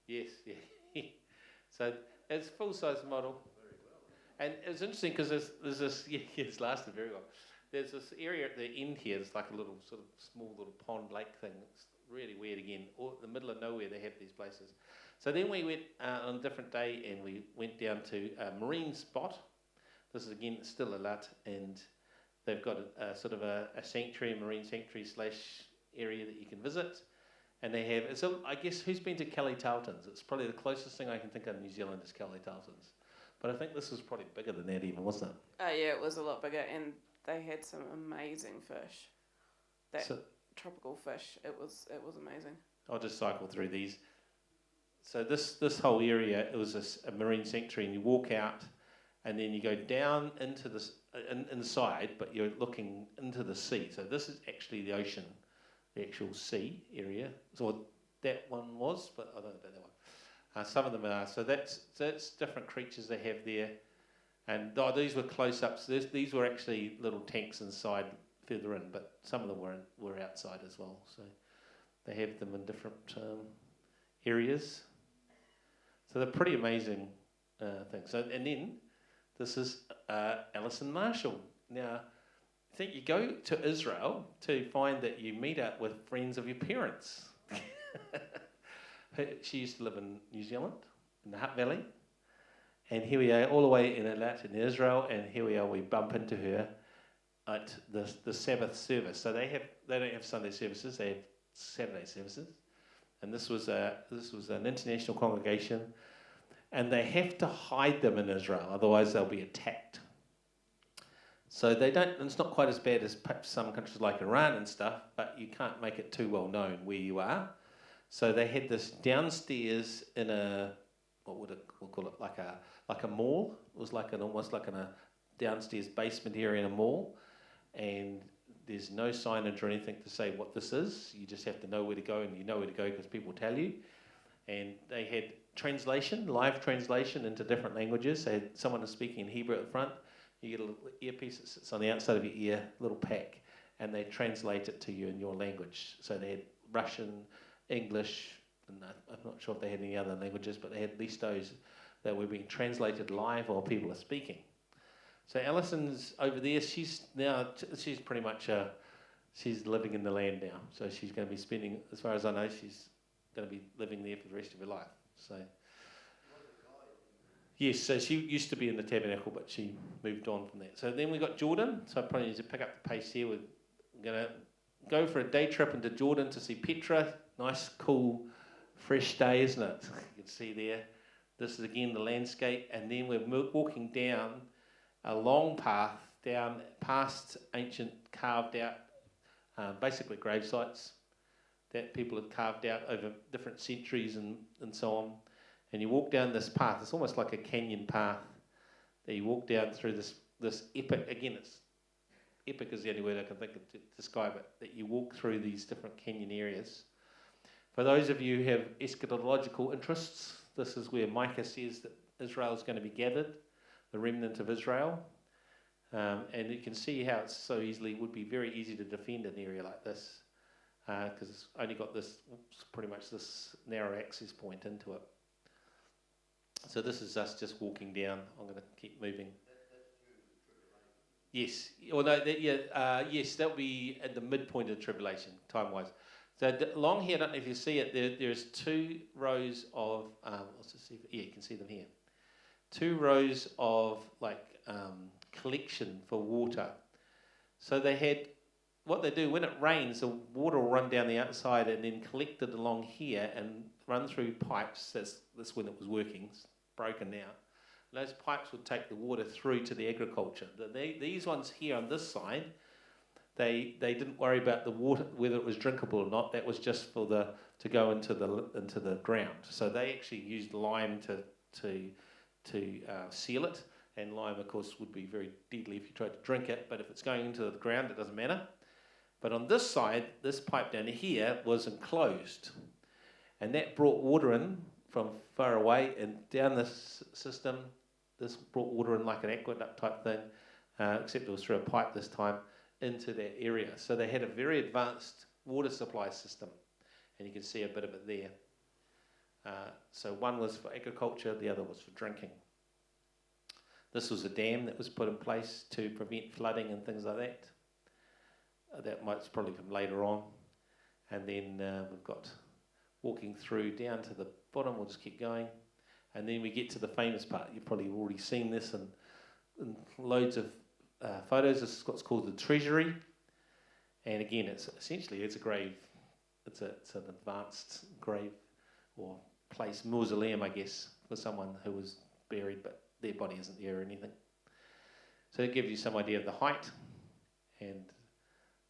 Yes, yeah. So it's a full-size model. And it's interesting because there's this, it's lasted very well. There's this area at the end here, it's like a little sort of small little pond lake thing. It's really weird again. Or in the middle of nowhere they have these places. So then we went on a different day and we went down to a marine spot. This is again still a Lat, and they've got a sort of a sanctuary, a marine sanctuary / area that you can visit. And they have, I guess, who's been to Kelly Tarleton's? It's probably the closest thing I can think of in New Zealand is Kelly Tarleton's. But I think this was probably bigger than that even, wasn't it? Yeah, it was a lot bigger, and they had some amazing fish. Tropical fish, it was amazing. I'll just cycle through these. So this whole area, it was a marine sanctuary, and you walk out, and then you go down into this inside, but you're looking into the sea. So this is actually the ocean, the actual sea area. So that one was, but I don't know about that one. Some of them are. So that's different creatures they have there, and these were close-ups. These were actually little tanks inside, further in, but some of them were outside as well. So they have them in different areas. So they're pretty amazing things. So, and then this is Alison Marshall. Now, I think you go to Israel to find that you meet up with friends of your parents. She used to live in New Zealand, in the Hutt Valley. And here we are, all the way in Israel, and here we are, we bump into her at the Sabbath service. So they don't have Sunday services, they have Saturday services. And this was an international congregation, and they have to hide them in Israel, otherwise they'll be attacked. So it's not quite as bad as perhaps some countries like Iran and stuff, but you can't make it too well known where you are. So they had this downstairs in we'll call it like a mall. It was almost like a downstairs basement area in a mall, and there's no signage or anything to say what this is. You just have to know where to go, and you know where to go because people tell you. And they had live translation into different languages. They had someone speaking in Hebrew at the front. You get a little earpiece that sits on the outside of your ear, little pack, and they translate it to you in your language. So they had Russian, English, and I'm not sure if they had any other languages, but they had at least those that were being translated live while people are speaking. So Alison's over there. She's pretty much she's living in the land now. So she's going to be spending, as far as I know, she's going to be living there for the rest of her life. So Yes, so she used to be in the tabernacle, but she moved on from that. So then we got Jordan. So I probably need to pick up the pace here. We're going to go for a day trip into Jordan to see Petra. Nice, cool, fresh day, isn't it? You can see there. This is again the landscape. And then we're walking down a long path down past ancient carved out, basically grave sites that people had carved out over different centuries and so on. And you walk down this path. It's almost like a canyon path that you walk down through this epic. Again, it's epic is the only word I can think of to describe it. That you walk through these different canyon areas. For those of you who have eschatological interests, this is where Micah says that Israel is going to be gathered, the remnant of Israel. And you can see how it's so easily would be very easy to defend an area like this because it's only got this pretty much this narrow access point into it. So this is us just walking down. I'm going to keep moving. Yes. Well, no. Yes, that'll be at the midpoint of the tribulation, time-wise. So along here, I don't know if you see it. There's 2 rows of. Let's just see. You can see them here. 2 rows of collection for water. So they had what they do when it rains. The water will run down the outside and then collected along here and run through pipes. That's when it was working. It's broken now. And those pipes would take the water through to the agriculture. These ones here on this side, they didn't worry about the water whether it was drinkable or not. That was just for to go into the ground. So they actually used lime to seal it. And lime, of course, would be very deadly if you tried to drink it. But if it's going into the ground, it doesn't matter. But on this side, this pipe down here was enclosed. And that brought water in from far away and down this system. This brought water in like an aqueduct type thing, except it was through a pipe this time, into that area. So they had a very advanced water supply system. And you can see a bit of it there. So one was for agriculture, the other was for drinking. This was a dam that was put in place to prevent flooding and things like that. That might probably come later on. And then we've got walking through down to the bottom. We'll just keep going. And then we get to the famous part. You've probably already seen this in loads of photos. This is what's called the treasury. And again, it's a grave. It's an advanced grave or place, mausoleum, I guess, for someone who was buried, but their body isn't there or anything. So it gives you some idea of the height, and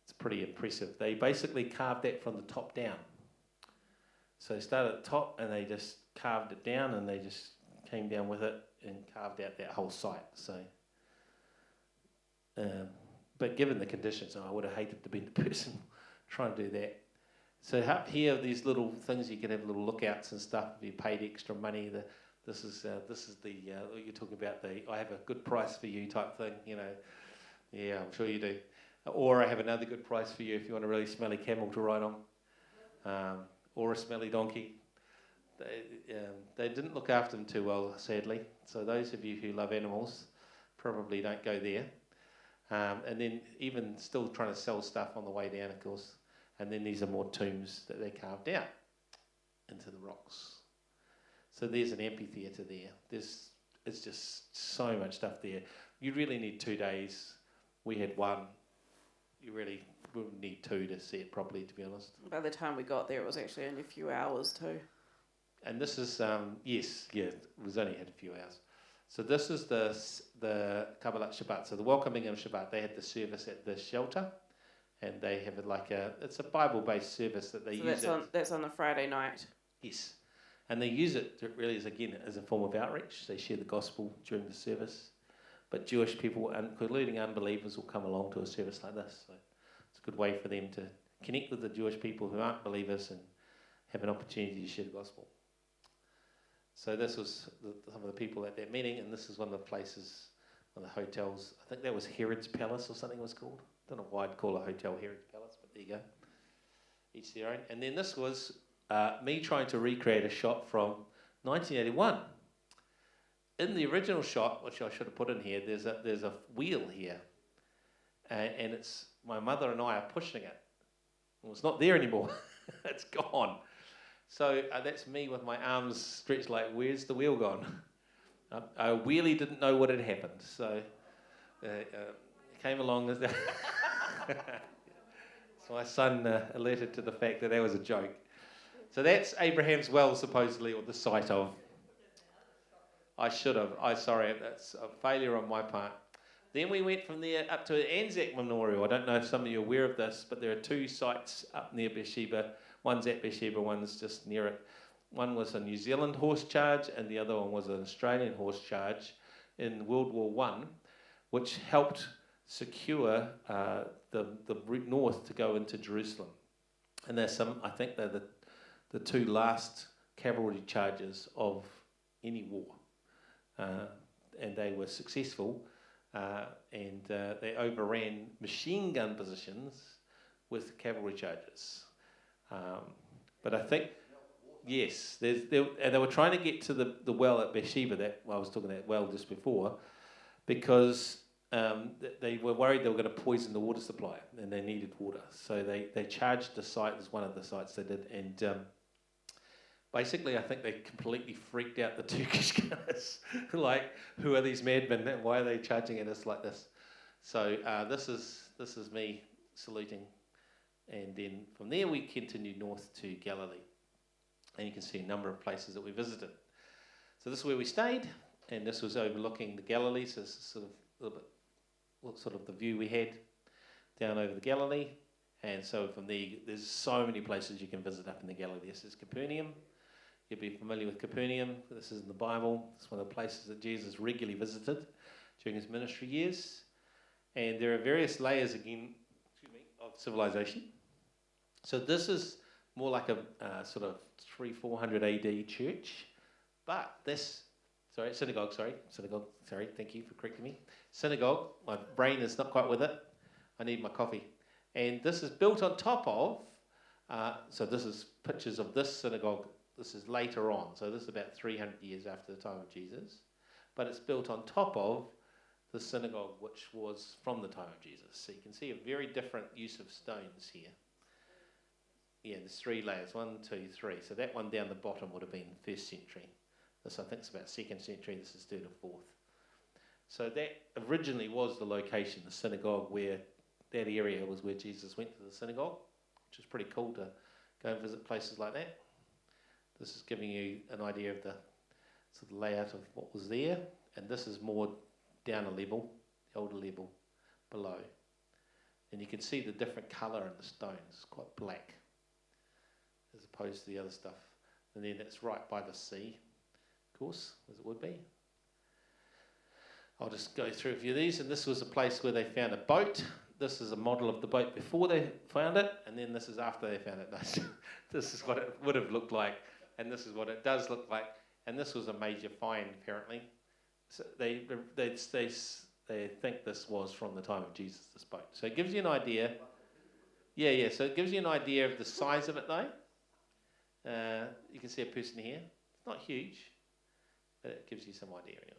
it's pretty impressive. They basically carved that from the top down. So they started at the top, and they just carved it down, and they just came down with it and carved out that whole site. So, but given the conditions, I would have hated to be the person trying to do that. So up here, these little things you can have little lookouts and stuff if you paid extra money. This is the you're talking about the I have a good price for you type thing, you know. Yeah, I'm sure you do. Or I have another good price for you if you want a really smelly camel to ride on, or a smelly donkey. They didn't look after them too well, sadly. So those of you who love animals probably don't go there. And then even still trying to sell stuff on the way down, of course. And then these are more tombs that they carved out into the rocks. So there's an amphitheatre there. It's just so much stuff there. You really need 2 days. We had 1. You really would need 2 to see it properly, to be honest. By the time we got there, it was actually only a few hours too. And this is, it was only had a few hours. So this is the Kabbalat Shabbat. So the welcoming of Shabbat, they had the service at the shelter. And they have it's a Bible-based service that they use. That's on a Friday night. Yes. And they use it really as a form of outreach. They share the gospel during the service. But Jewish people, including unbelievers, will come along to a service like this. So it's a good way for them to connect with the Jewish people who aren't believers and have an opportunity to share the gospel. So this was some of the people at that meeting, and this is one of the places, one of the hotels. I think that was Herod's Palace or something it was called. I don't know why I'd call a hotel Herod's Palace, but there you go. Each their own. And then this was me trying to recreate a shot from 1981. In the original shot, which I should have put in here, there's a wheel here, and it's my mother and I are pushing it. Well, it's not there anymore. It's gone. So that's me with my arms stretched like, where's the wheel gone? I really didn't know what had happened, so came along as so my son alerted to the fact that was a joke. So that's Abraham's well, supposedly, or the site of. I should have. Sorry, that's a failure on my part. Then we went from there up to Anzac Memorial. I don't know if some of you are aware of this, but there are 2 sites up near Beersheba. One's at Beersheba, one's just near it. One was a New Zealand horse charge, and the other one was an Australian horse charge in World War One, which helped secure the route north to go into Jerusalem. And there's some, I think they're the 2 last cavalry charges of any war. And they were successful, and they overran machine gun positions with cavalry charges. But I think, yes, and they were trying to get to the well at Beersheba, that I was talking about well just before, because they were worried they were going to poison the water supply, and they needed water. So they charged the site as one of the sites they did, and basically I think they completely freaked out the Turkish gunners. Like, who are these madmen, and why are they charging at us like this? So this is me saluting, and then from there we continued north to Galilee, and you can see a number of places that we visited. So this is where we stayed, and this was overlooking the Galilee, so this is sort of a little bit sort of the view we had down over the Galilee. And so from there, there's so many places you can visit up in the Galilee. This is Capernaum. You'll be familiar with Capernaum. This is in the Bible. It's one of the places that Jesus regularly visited during his ministry years. And there are various layers, again, of civilization. So this is more like a sort of 300-400 AD church. But this, synagogue, thank you for correcting me. Synagogue, my brain is not quite with it. I need my coffee. And this is built on top of, so this is pictures of this synagogue. This is later on, so this is about 300 years after the time of Jesus. But it's built on top of the synagogue, which was from the time of Jesus. So you can see a very different use of stones here. Yeah, there's 3 layers, 1, 2, 3. So that one down the bottom would have been 1st century. This, I think, is about 2nd century. This is 3rd or 4th. So that originally was the location, the synagogue, where that area was where Jesus went to the synagogue, which is pretty cool to go and visit places like that. This is giving you an idea of the sort of layout of what was there, and this is more down a level, the older level below. And you can see the different colour in the stones. It's quite black as opposed to the other stuff. And then it's right by the sea, of course, as it would be. I'll just go through a few of these, and this was a place where they found a boat. This is a model of the boat before they found it, and then this is after they found it. This is what it would have looked like, and this is what it does look like. And this was a major find, apparently. So they think this was from the time of Jesus, this boat. So it gives you an idea. Yeah. So it gives you an idea of the size of it, though. You can see a person here. It's not huge, but it gives you some idea anyway.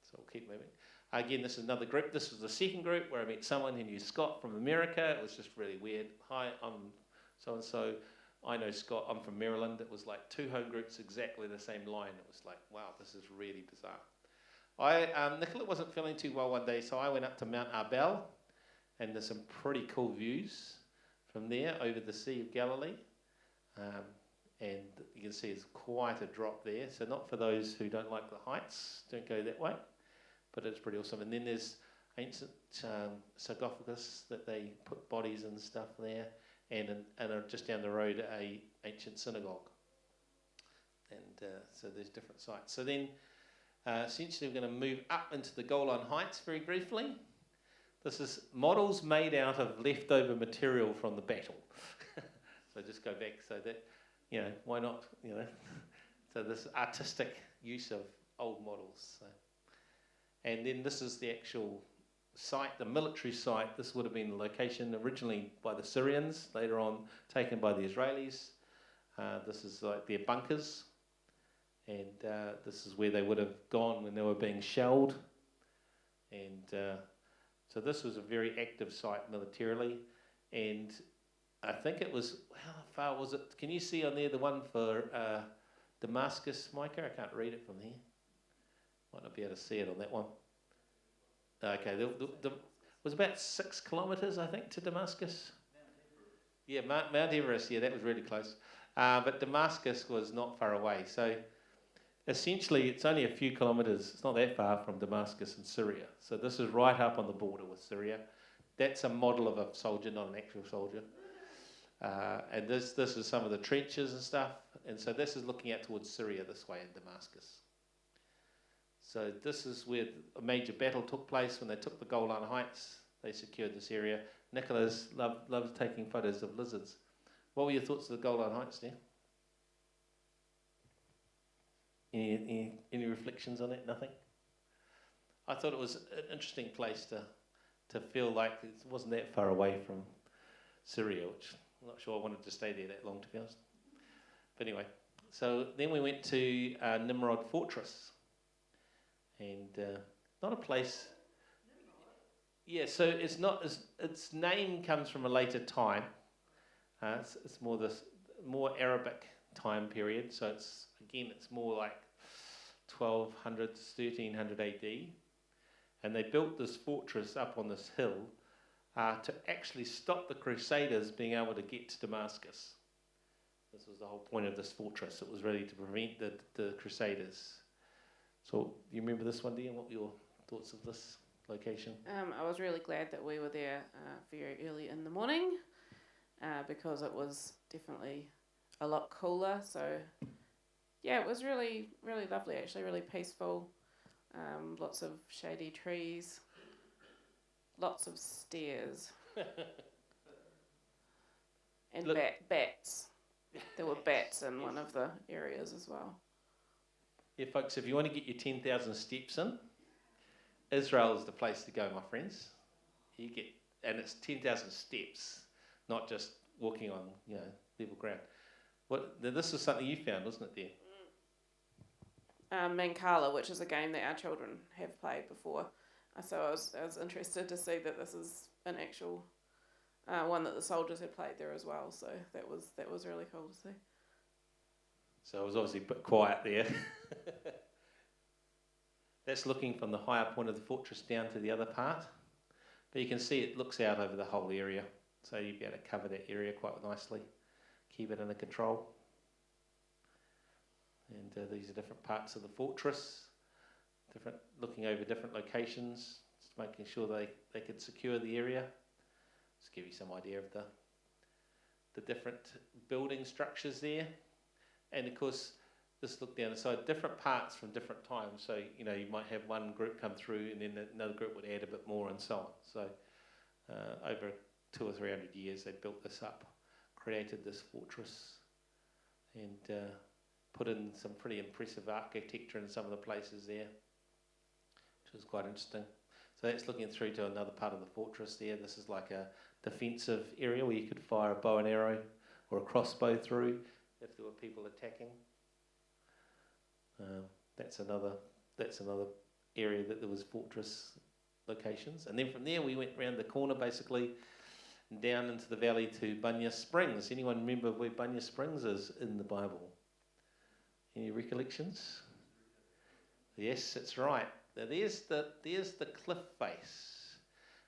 So we'll keep moving. Again, this is another group. This was the second group where I met someone who knew Scott from America. It was just really weird. Hi, I'm so-and-so. I know Scott. I'm from Maryland. It was like 2 home groups exactly the same line. It was like, wow, this is really bizarre. Nicola wasn't feeling too well one day, so I went up to Mount Arbel, and there's some pretty cool views from there over the Sea of Galilee. And you can see it's quite a drop there. So not for those who don't like the heights, don't go that way. But it's pretty awesome. And then there's ancient sarcophagus that they put bodies and stuff there, and just down the road a ancient synagogue. And so there's different sites. So then essentially we're going to move up into the Golan Heights very briefly. This is models made out of leftover material from the battle. So just go back so that, why not, So this artistic use of old models. So. And then this is the actual site, the military site. This would have been the location originally by the Syrians, later on taken by the Israelis. This is like their bunkers. And this is where they would have gone when they were being shelled. And so this was a very active site militarily. And I think it was, how far was it? Can you see on there the one for Damascus, Micah? I can't read it from here. Might not be able to see it on that one. Okay, it was about 6 kilometres, I think, to Damascus. Yeah, Mount Everest, yeah, that was really close. But Damascus was not far away. So essentially, it's only a few kilometres. It's not that far from Damascus in Syria. So this is right up on the border with Syria. That's a model of a soldier, not an actual soldier. And this is some of the trenches and stuff. And so this is looking out towards Syria this way in Damascus. So this is where a major battle took place when they took the Golan Heights. They secured this area. Nicholas loves taking photos of lizards. What were your thoughts of the Golan Heights there? Any reflections on it? Nothing? I thought it was an interesting place to feel like it wasn't that far away from Syria, which I'm not sure I wanted to stay there that long, to be honest. But anyway, so then we went to Nimrod Fortress. And not a place... Yeah, so it's not... Its name comes from a later time. It's more Arabic time period. So it's more like 1200 to 1300 AD. And they built this fortress up on this hill to actually stop the Crusaders being able to get to Damascus. This was the whole point of this fortress. It was ready to prevent the Crusaders. So, you remember this one, Dean? What were your thoughts of this location? I was really glad that we were there very early in the morning because it was definitely a lot cooler. So, yeah, it was really, really lovely, actually, really peaceful. Lots of shady trees, lots of stairs, and bats. There were bats in one of the areas as well. Yeah, folks, if you want to get your 10,000 steps in, Israel is the place to go, my friends. And it's 10,000 steps, not just walking on, level ground. This was something you found, wasn't it, there? Mancala, which is a game that our children have played before. So I was interested to see that this is an actual one that the soldiers had played there as well. So that was really cool to see. So it was obviously a bit quiet there. That's looking from the higher point of the fortress down to the other part. But you can see it looks out over the whole area. So you'll be able to cover that area quite nicely. Keep it under control. And these are different parts of the fortress. Looking over different locations. Just making sure they could secure the area. Just give you some idea of the different building structures there. And of course, just look down the side, different parts from different times. So, you might have one group come through and then another group would add a bit more and so on. So, over 200 or 300 years, they built this up, created this fortress, and put in some pretty impressive architecture in some of the places there, which was quite interesting. So that's looking through to another part of the fortress there. This is like a defensive area where you could fire a bow and arrow or a crossbow through if there were people attacking. That's another area that there was fortress locations. And then from there we went around the corner basically down into the valley to Bunya Springs. Anyone remember where Bunya Springs is in the Bible? Any recollections? Yes, that's right. Now there's the cliff face.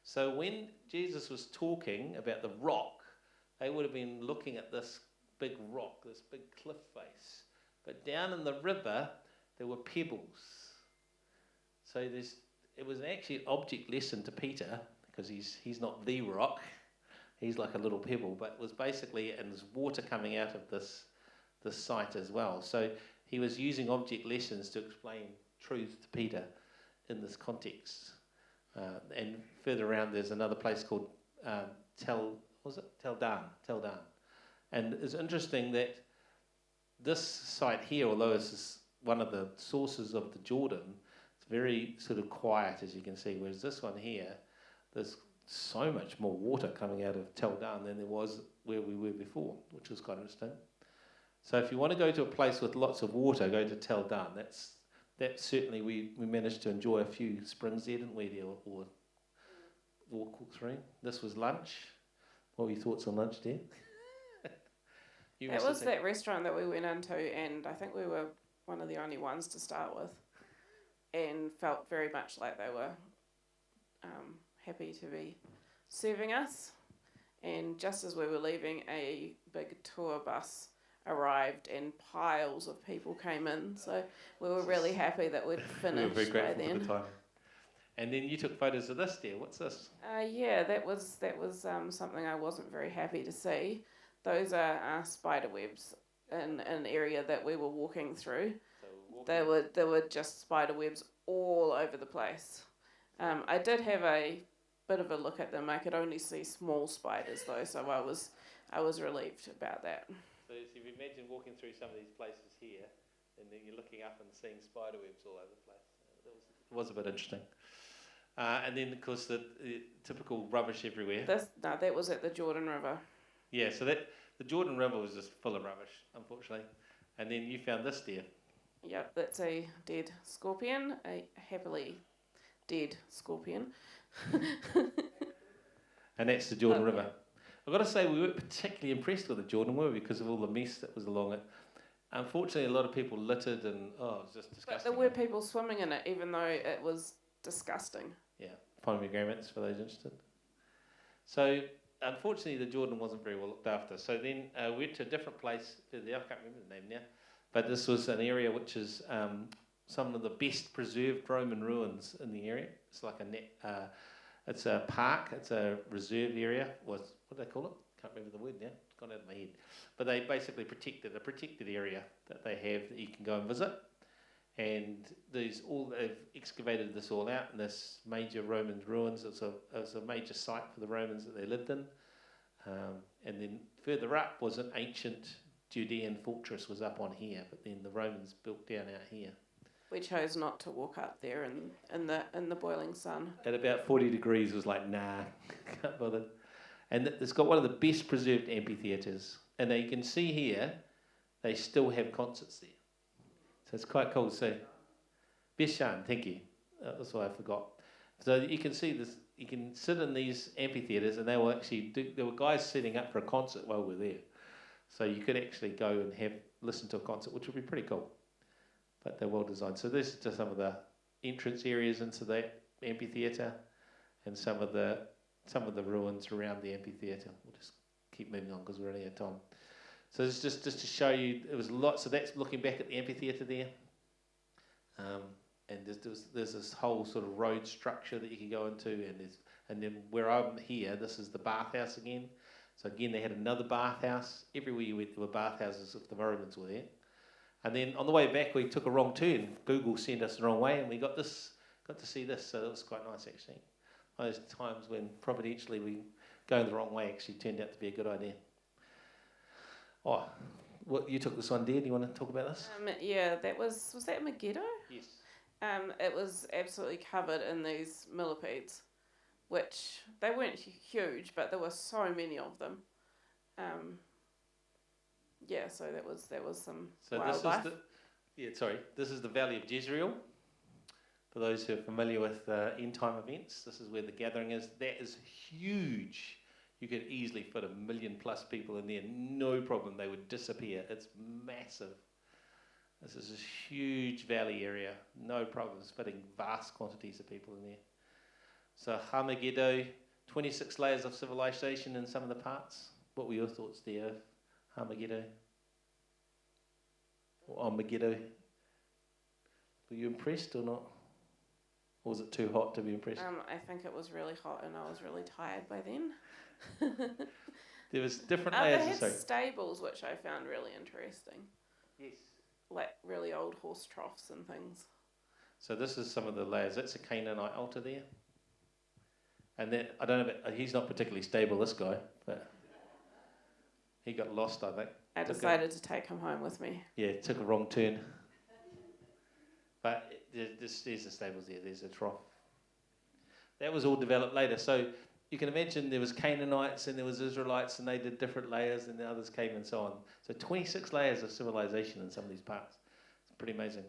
So when Jesus was talking about the rock, they would have been looking at this big rock, this big cliff face. But down in the river, there were pebbles. So it was actually an object lesson to Peter, because he's not the rock. He's like a little pebble, but it was basically, and there's water coming out of this site as well. So he was using object lessons to explain truth to Peter in this context. And further around, there's another place called Tel Dan. And it's interesting that this site here, although it's one of the sources of the Jordan, it's very sort of quiet, as you can see, whereas this one here, there's so much more water coming out of Tel Dan than there was where we were before, which was quite interesting. So if you want to go to a place with lots of water, go to Tel Dan. That's certainly, we managed to enjoy a few springs there, didn't we, or walk through. This was lunch. What were your thoughts on lunch, dear? It was that restaurant that we went into, and I think we were one of the only ones to start with. and felt very much like they were happy to be serving us. And just as we were leaving, a big tour bus arrived and piles of people came in. So we were really happy that we'd We were finished very by grateful then. for the time. And then you took photos of this there. What's this? Yeah, that was something I wasn't very happy to see. Those are spider webs in an area that we were walking through. So There were just spider webs all over the place. I did have a bit of a look at them. I could only see small spiders though, so I was relieved about that. So if you imagine walking through some of these places here, and then you're looking up and seeing spider webs all over the place. It was a bit interesting. And then, of course, the typical rubbish everywhere. That was at the Jordan River. Yeah, so the Jordan River was just full of rubbish, unfortunately. And then you found this there. Yep, that's a dead scorpion, a happily dead scorpion. And that's the Jordan River. I've got to say, we weren't particularly impressed with the Jordan River because of all the mess that was along it. Unfortunately, a lot of people littered and, it was just disgusting. But there were people swimming in it, even though it was disgusting. Yeah, final agreements for those interested. So, unfortunately, the Jordan wasn't very well looked after. So then we went to a different place. I can't remember the name now. But this was an area which is some of the best preserved Roman ruins in the area. It's like it's a park. It's a reserve area. What do they call it? Can't remember the word now. It's gone out of my head. But they basically protected a protected area that they have that you can go and visit. And they've excavated this all out in this major Roman ruins. It's a major site for the Romans that they lived in. And then further up was an ancient Judean fortress was up on here, but then the Romans built down out here. We chose not to walk up there in the boiling sun. At about 40 degrees, it was like, nah, can't bother. And it's got one of the best preserved amphitheatres. And you can see here, they still have concerts there. So it's quite cool to see. Bishan, thank you. That's what I forgot. So you can see this. You can sit in these amphitheatres, and they will actually there were guys setting up for a concert while we're there. So you could actually go and listen to a concert, which would be pretty cool. But they're well designed. So this is just some of the entrance areas into that amphitheatre, and some of the ruins around the amphitheatre. We'll just keep moving on because we're running out of time. So it's just to show you, it was a lot. So that's looking back at the amphitheatre there. And there's this whole sort of road structure that you can go into, and then where I'm here, this is the bathhouse again. So again, they had another bathhouse. Everywhere you went, there were bathhouses if the Romans were there. And then on the way back, we took a wrong turn. Google sent us the wrong way, and we got to see this. So that was quite nice, actually. Those times when providentially we going the wrong way actually turned out to be a good idea. Oh, you took this one, dear. Do you want to talk about this? Yeah, was that Megiddo? Yes. It was absolutely covered in these millipedes, which they weren't huge, but there were so many of them. Yeah, so that was some wildlife. This is the Valley of Jezreel. For those who are familiar with end time events, this is where the gathering is. That is huge. You could easily fit 1 million+ people in there, no problem. They would disappear. It's massive. This is a huge valley area, no problems fitting vast quantities of people in there. So Megiddo, 26 layers of civilization in some of the parts. What were your thoughts there, Megiddo? Or on Megiddo? Were you impressed or not? Or was it too hot to be impressed? I think it was really hot and I was really tired by then. There was different layers. They had stables, which I found really interesting. Yes. Like really old horse troughs and things. So this is some of the layers. That's a Canaanite altar there. And then, I don't know, he's not particularly stable, this guy, but he got lost, I think. I decided to take him home with me. Yeah, took a wrong turn. But there's the stables there. There's a trough. That was all developed later. So you can imagine there was Canaanites and there was Israelites, and they did different layers, and the others came and so on. So 26 layers of civilization in some of these parts. It's pretty amazing.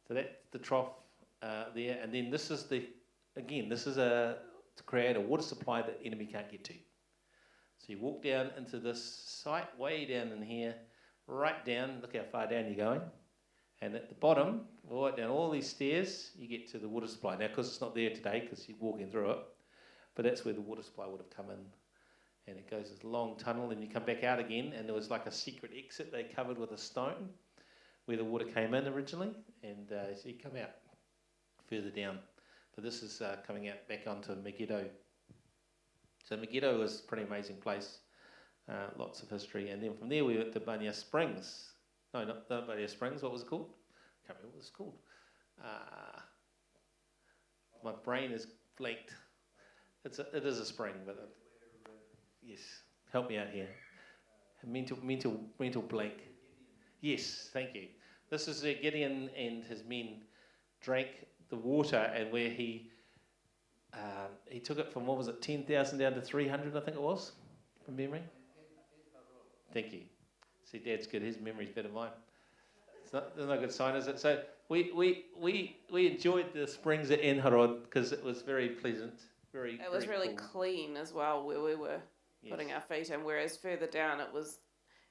So that's the trough there. And then this is to create a water supply that the enemy can't get to. So you walk down into this site, way down in here, right down. Look how far down you're going. And at the bottom, right down all these stairs, you get to the water supply. Now, because it's not there today, because you're walking through it, but that's where the water supply would have come in. And it goes this long tunnel, and you come back out again, and there was like a secret exit they covered with a stone where the water came in originally, and so you come out further down. But this is coming out back onto Megiddo. So Megiddo was a pretty amazing place, lots of history. And then from there we went to Bunya Springs. No, not Bunya Springs, what was it called? I can't remember what it's called. My brain is blanked. It is a spring, but yes, help me out here. Mental blank. Yes, thank you. This is where Gideon and his men drank the water, and where he took it from, what was it, 10,000 down to 300, I think it was, from memory. Thank you. See, Dad's good. His memory's better than mine. It's not a good sign, is it? So we enjoyed the springs at Enharod because it was very pleasant. It was really cool. Clean as well where we were putting our feet in, whereas further down it was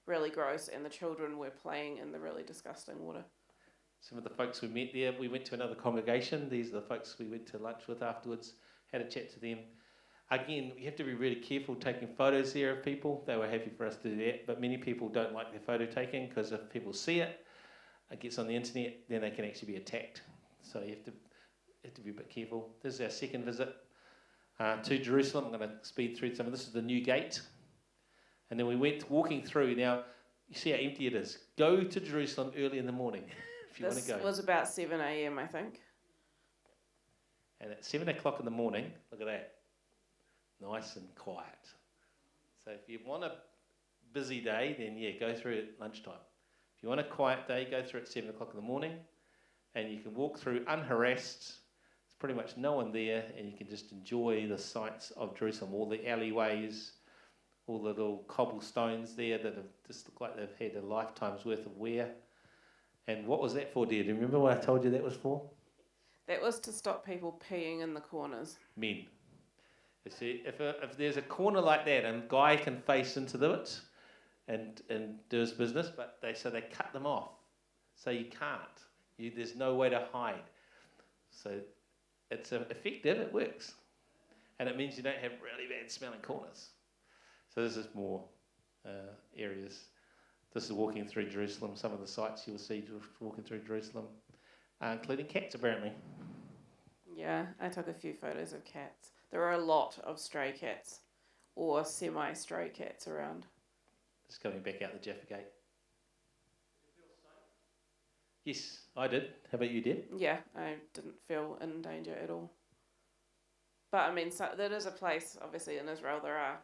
really gross and the children were playing in the really disgusting water. Some of the folks we met there, we went to another congregation. These are the folks we went to lunch with afterwards, had a chat to them. Again, you have to be really careful taking photos there of people. They were happy for us to do that, but many people don't like their photo taking because if people see it, it gets on the internet, then they can actually be attacked. So you have to be a bit careful. This is our second visit to Jerusalem. I'm going to speed through some of this. Is the new gate. And then we went walking through. Now, you see how empty it is. Go to Jerusalem early in the morning if you want to go. This was about 7 a.m, I think. And at 7 o'clock in the morning, look at that. Nice and quiet. So if you want a busy day, then yeah, go through at lunchtime. If you want a quiet day, go through at 7 o'clock in the morning, and you can walk through unharassed. There's pretty much no one there, and you can just enjoy the sights of Jerusalem, all the alleyways, all the little cobblestones there that have just look like they've had a lifetime's worth of wear. And what was that for, dear? Do you remember what I told you that was for? That was to stop people peeing in the corners. Men. You see, if there's a corner like that and a guy can face into it and do his business, but they cut them off. So you can't. There's no way to hide. So it's effective, it works. And it means you don't have really bad smelling corners. So this is more areas. This is walking through Jerusalem. Some of the sights you will see walking through Jerusalem, including cats apparently. Yeah, I took a few photos of cats. There are a lot of stray cats or semi-stray cats around. Just coming back out the Jaffa Gate. Did you feel safe? Yes, I did. How about you, Deb? Yeah, I didn't feel in danger at all. But I mean, so, there is a place, obviously in Israel, there are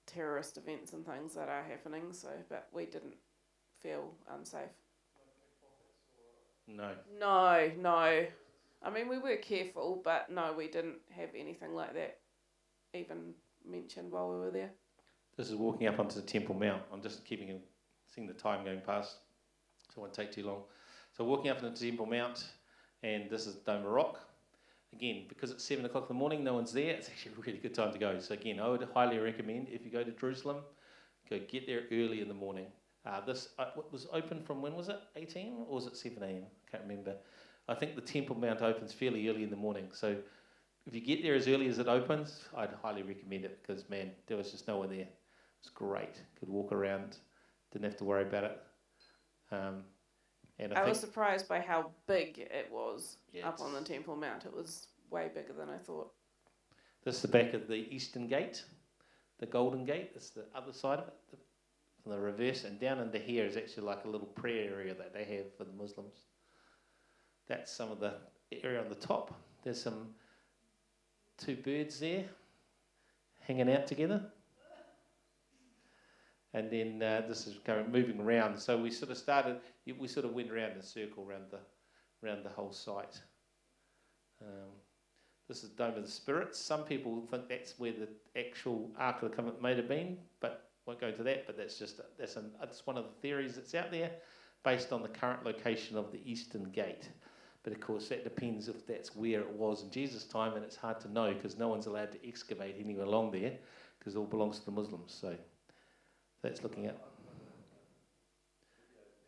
terrorist events and things that are happening, so, but we didn't feel unsafe. No. No. I mean, we were careful, but no, we didn't have anything like that even mentioned while we were there. This is walking up onto the Temple Mount. I'm just seeing the time going past, so it won't take too long. So walking up onto the Temple Mount, and this is Dome of Rock. Again, because it's 7 o'clock in the morning, no one's there. It's actually a really good time to go. So again, I would highly recommend if you go to Jerusalem, get there early in the morning. This was open from, when was it, 8 a.m. or was it 7 a.m? I can't remember. I think the Temple Mount opens fairly early in the morning. So if you get there as early as it opens, I'd highly recommend it because, man, there was just no one there. It's great. Could walk around, didn't have to worry about it. And I was surprised by how big it was up on the Temple Mount. It was way bigger than I thought. This is the back of the Eastern Gate, the Golden Gate. It's the other side of it, from the reverse. And down under here is actually like a little prayer area that they have for the Muslims. That's some of the area on the top. There's two birds there hanging out together. And then this is moving around. So we sort of went around in a circle around the whole site. This is Dome of the Spirits. Some people think that's where the actual Ark of the Covenant may have been, but won't go into that. But that's one of the theories that's out there, based on the current location of the Eastern Gate. But of course, that depends if that's where it was in Jesus' time, and it's hard to know because no one's allowed to excavate anywhere along there because it all belongs to the Muslims. So that's looking at.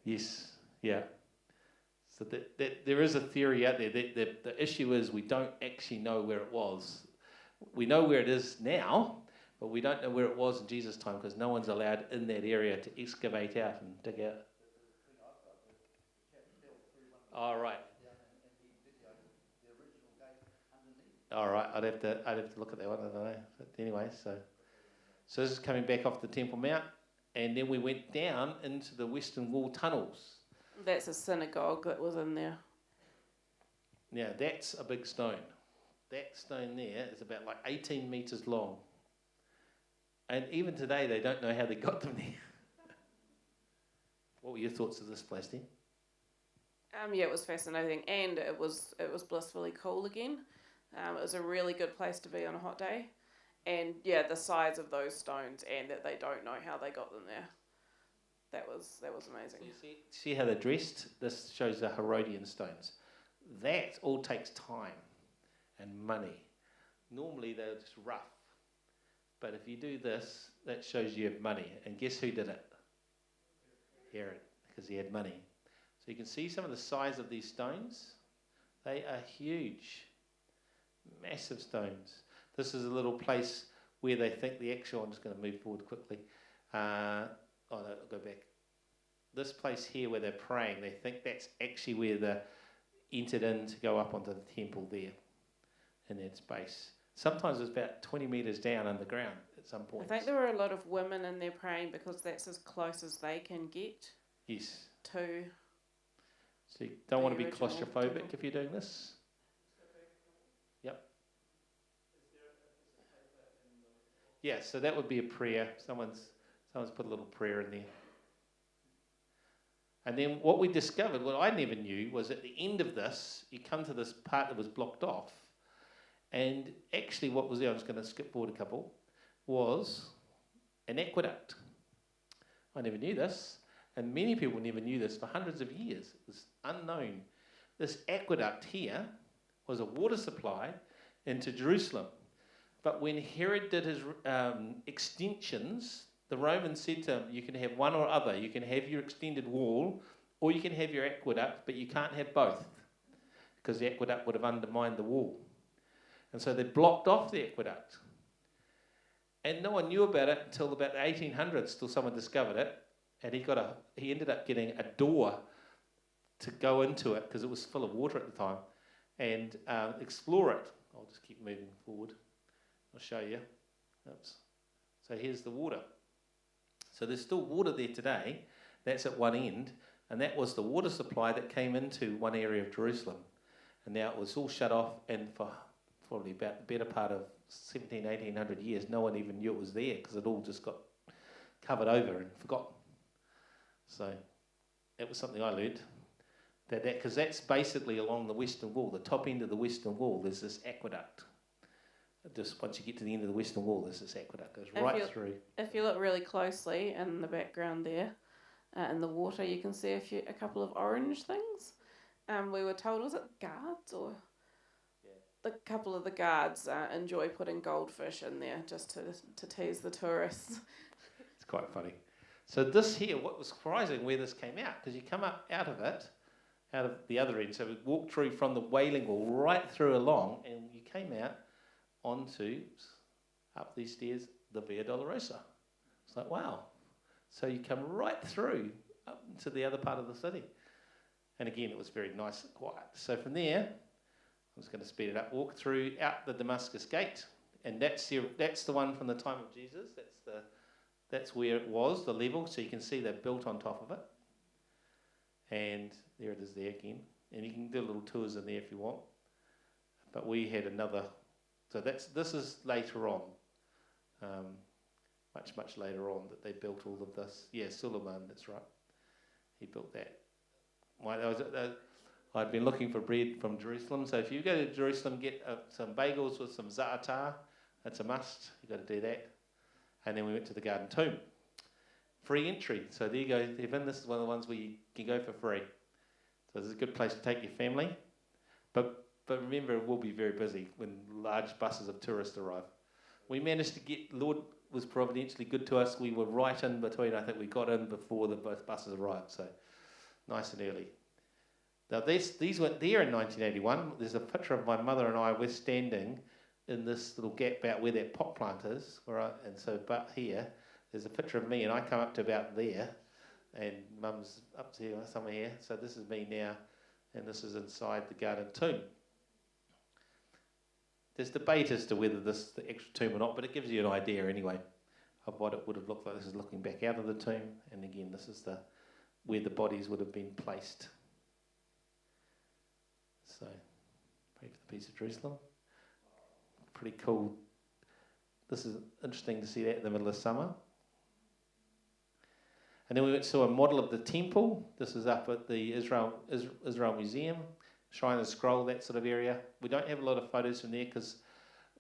Yes, yeah. So that there is a theory out there. The issue is we don't actually know where it was. We know where it is now, but we don't know where it was in Jesus' time because no one's allowed in that area to excavate out and dig out. Oh, right. All right, I'd have to look at that one. I don't know. But anyway, so this is coming back off the Temple Mount, and then we went down into the Western Wall tunnels. That's a synagogue that was in there. Now that's a big stone. That stone there is about like 18 metres long, and even today they don't know how they got them there. What were your thoughts of this place, then? Yeah, it was fascinating, and it was blissfully cool again. It was a really good place to be on a hot day, and yeah, the size of those stones, and that they don't know how they got them there. That was amazing. So you see how they're dressed? This shows the Herodian stones. That all takes time and money. Normally they're just rough, but if you do this, that shows you have money. And guess who did it? Herod, because he had money. So you can see some of the size of these stones. They are huge, massive stones. This is a little place where they think the actual, I'm just going to move forward quickly. I'll go back. This place here where they're praying, they think that's actually where they entered in to go up onto the temple there in that space. Sometimes it's about 20 metres down underground at some point. I think there were a lot of women in there praying because that's as close as they can get. Yes. To. So you don't want to be original claustrophobic temple. if you're doing this. Yep. Yeah, so that would be a prayer. Someone's put a little prayer in there. And then what we discovered, what I never knew, was at the end of this, you come to this part that was blocked off, and actually what was there, I'm just going to skip forward a couple, was an aqueduct. I never knew this, and many people never knew this for hundreds of years. It was unknown. This aqueduct here was a water supply into Jerusalem. But when Herod did his extensions, the Romans said to him, you can have one or other. You can have your extended wall or you can have your aqueduct, but you can't have both because the aqueduct would have undermined the wall. And so they blocked off the aqueduct. And no one knew about it until about the 1800s, till someone discovered it. And he ended up getting a door to go into it because it was full of water at the time and explore it. I'll just keep moving forward. I'll show you. Oops. So here's the water. So there's still water there today. That's at one end. And that was the water supply that came into one area of Jerusalem. And now it was all shut off. And for probably about the better part of 1800 years, no one even knew it was there because it all just got covered over and forgotten. So that was something I learned. Because that's basically along the Western Wall, the top end of the Western Wall, there's this aqueduct. Just once you get to the end of the Western Wall, there's this aqueduct goes right through. If you look really closely in the background there, in the water, you can see a couple of orange things. We were told, was it guards or? Yeah. A couple of the guards enjoy putting goldfish in there just to tease the tourists. It's quite funny. So this here, what was surprising where this came out, because you come up out of the other end. So we walked through from the Wailing Wall right through along, and you came out onto, up these stairs, the Via Dolorosa. It's like, wow. So you come right through up into the other part of the city. And again, it was very nice and quiet. So from there, I'm just going to speed it up, walk through out the Damascus Gate. And that's the one from the time of Jesus. That's where it was, the level. So you can see they're built on top of it. And there it is there again. And you can do little tours in there if you want. But we had another. So this is later on, much later on that they built all of this. Yeah, Suleiman, that's right. He built that. I'd been looking for bread from Jerusalem. So if you go to Jerusalem, get some bagels with some za'atar. That's a must. You've got to do that. And then we went to the Garden Tomb. Free entry. So there you go, Evan. This is one of the ones where you can go for free. So this is a good place to take your family. But remember, it will be very busy when large buses of tourists arrive. We managed to Lord was providentially good to us. We were right in between. I think we got in before both buses arrived, so nice and early. Now these went there in 1981. There's a picture of my mother and I. We're standing in this little gap out where that pot plant is, and so but here there's a picture of me, and I come up to about there, and Mum's up to here, somewhere here. So this is me now, and this is inside the garden tomb. There's debate as to whether this is the extra tomb or not, but it gives you an idea anyway of what it would have looked like. This is looking back out of the tomb, and again, this is where the bodies would have been placed. So, pray for the peace of Jerusalem. Pretty cool. This is interesting to see that in the middle of summer. And then we went to a model of the temple. This is up at the Israel Museum, Shrine and Scroll, that sort of area. We don't have a lot of photos from there because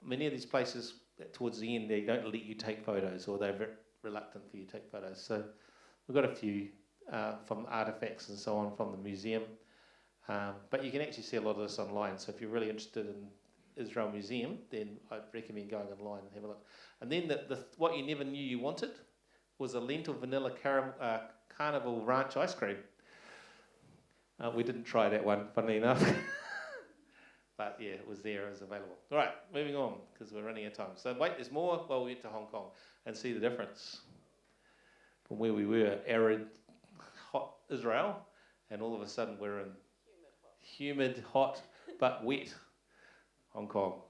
many of these places, towards the end, they don't let you take photos, or they're very reluctant for you to take photos. So we've got a few from artefacts and so on from the museum. But you can actually see a lot of this online. So if you're really interested in Israel Museum, then I'd recommend going online and have a look. And then what you never knew you wanted was a lentil vanilla carnival ranch ice cream. We didn't try that one, funnily enough. But yeah, it was there, it was available. All right, moving on, because we're running out of time. So wait, there's more. Well, we went to Hong Kong and see the difference from where we were, arid, hot Israel, and all of a sudden we're in humid, hot, but wet Hong Kong.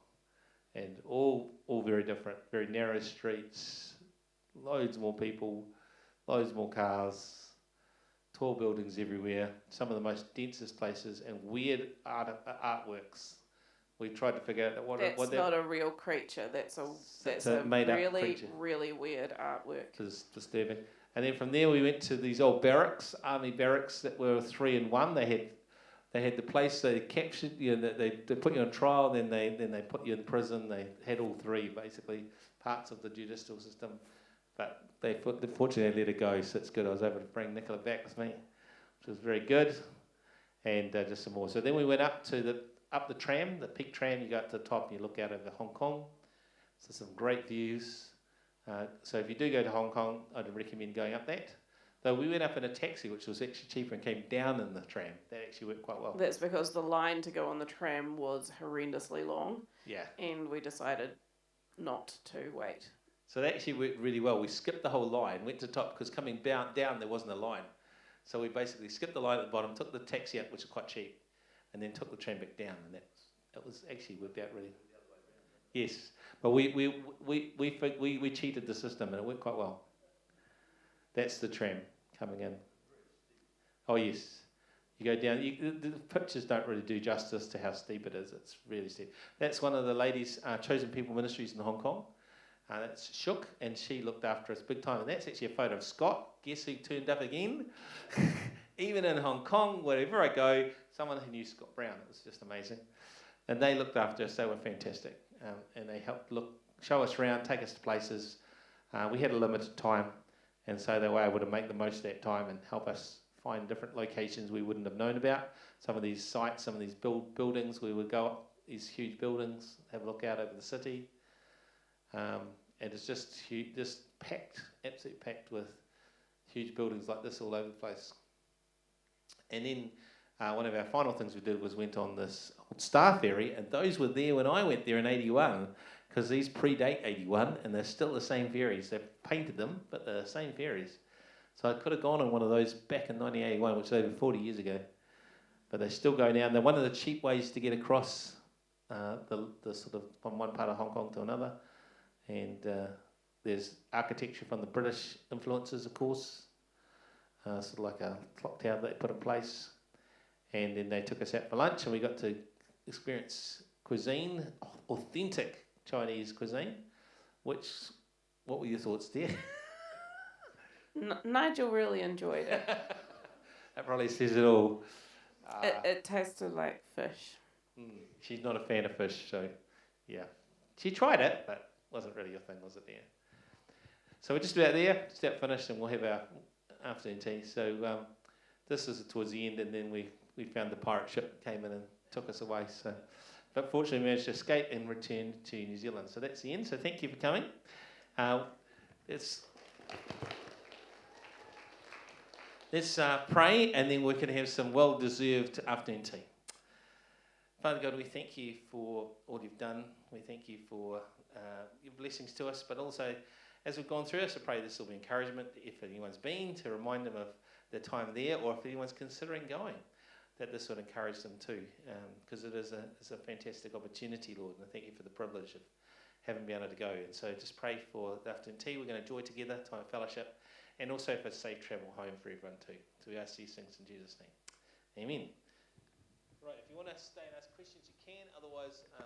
And all very different, very narrow streets, loads more people, loads more cars, tall buildings everywhere, some of the most densest places, and weird artworks. We tried to figure out what that's not a real creature. That's a made up really creature. Really weird artwork. It's disturbing. And then from there we went to these old barracks, army barracks that were 3 in 1. They had the place they captured. They put you on trial, then they put you in prison. They had all 3 basically parts of the judicial system. But fortunately they let it go, so it's good. I was able to bring Nicola back with me, which was very good, and just some more. So then we went up the tram, the peak tram. You go up to the top and you look out over Hong Kong. So some great views. So if you do go to Hong Kong, I'd recommend going up that. Though we went up in a taxi, which was actually cheaper, and came down in the tram. That actually worked quite well. That's because the line to go on the tram was horrendously long. Yeah. And we decided not to wait. So that actually worked really well. We skipped the whole line, went to the top, because coming down there wasn't a line. So we basically skipped the line at the bottom, took the taxi up, which is quite cheap, and then took the tram back down, and that was actually worked out really. Yes, but we cheated the system, and it worked quite well. That's the tram coming in. Oh yes, you go down. The pictures don't really do justice to how steep it is. It's really steep. That's one of the ladies' chosen people ministries in Hong Kong. That's Shook, and she looked after us big time. And that's actually a photo of Scott. Guess who turned up again? Even in Hong Kong, wherever I go, someone who knew Scott Brown. It was just amazing. And they looked after us. They were fantastic. And they helped show us around, take us to places. We had a limited time, and so they were able to make the most of that time and help us find different locations we wouldn't have known about. Some of these sites, some of these buildings, we would go up these huge buildings, have a look out over the city. And it's just huge, just packed, absolutely packed with huge buildings like this all over the place. And then one of our final things we did was went on this old Star Ferry, and those were there when I went there in 81, because these predate 81, and they're still the same ferries. They've painted them, but they're the same ferries. So I could have gone on one of those back in 1981, which is over 40 years ago. But they still go now, and they're one of the cheap ways to get across the sort of from one part of Hong Kong to another. And there's architecture from the British influences, of course, sort of like a clock tower that they put in place. And then they took us out for lunch, and we got to experience cuisine, authentic Chinese cuisine. What were your thoughts there? Nigel really enjoyed it. That probably says it all. It tasted like fish. She's not a fan of fish, so yeah. She tried it, but wasn't really your thing, was it there? So we're just about there, just about finished, and we'll have our afternoon tea. So this is towards the end, and then we found the pirate ship came in and took us away. So, but fortunately we managed to escape and return to New Zealand. So that's the end. So thank you for coming. Let's pray, and then we can have some well-deserved afternoon tea. Father God, we thank you for all you've done. We thank you for your blessings to us, but also as we've gone through this, I pray this will be encouragement if anyone's been, to remind them of their time there, or if anyone's considering going, that this would encourage them too, because it's a fantastic opportunity, Lord, and I thank you for the privilege of having been able to go. And so just pray for the afternoon tea. We're going to enjoy together, time of fellowship, and also for safe travel home for everyone too. So we ask these things in Jesus' name. Amen. Right, if you want to stay and ask questions, you can. Otherwise,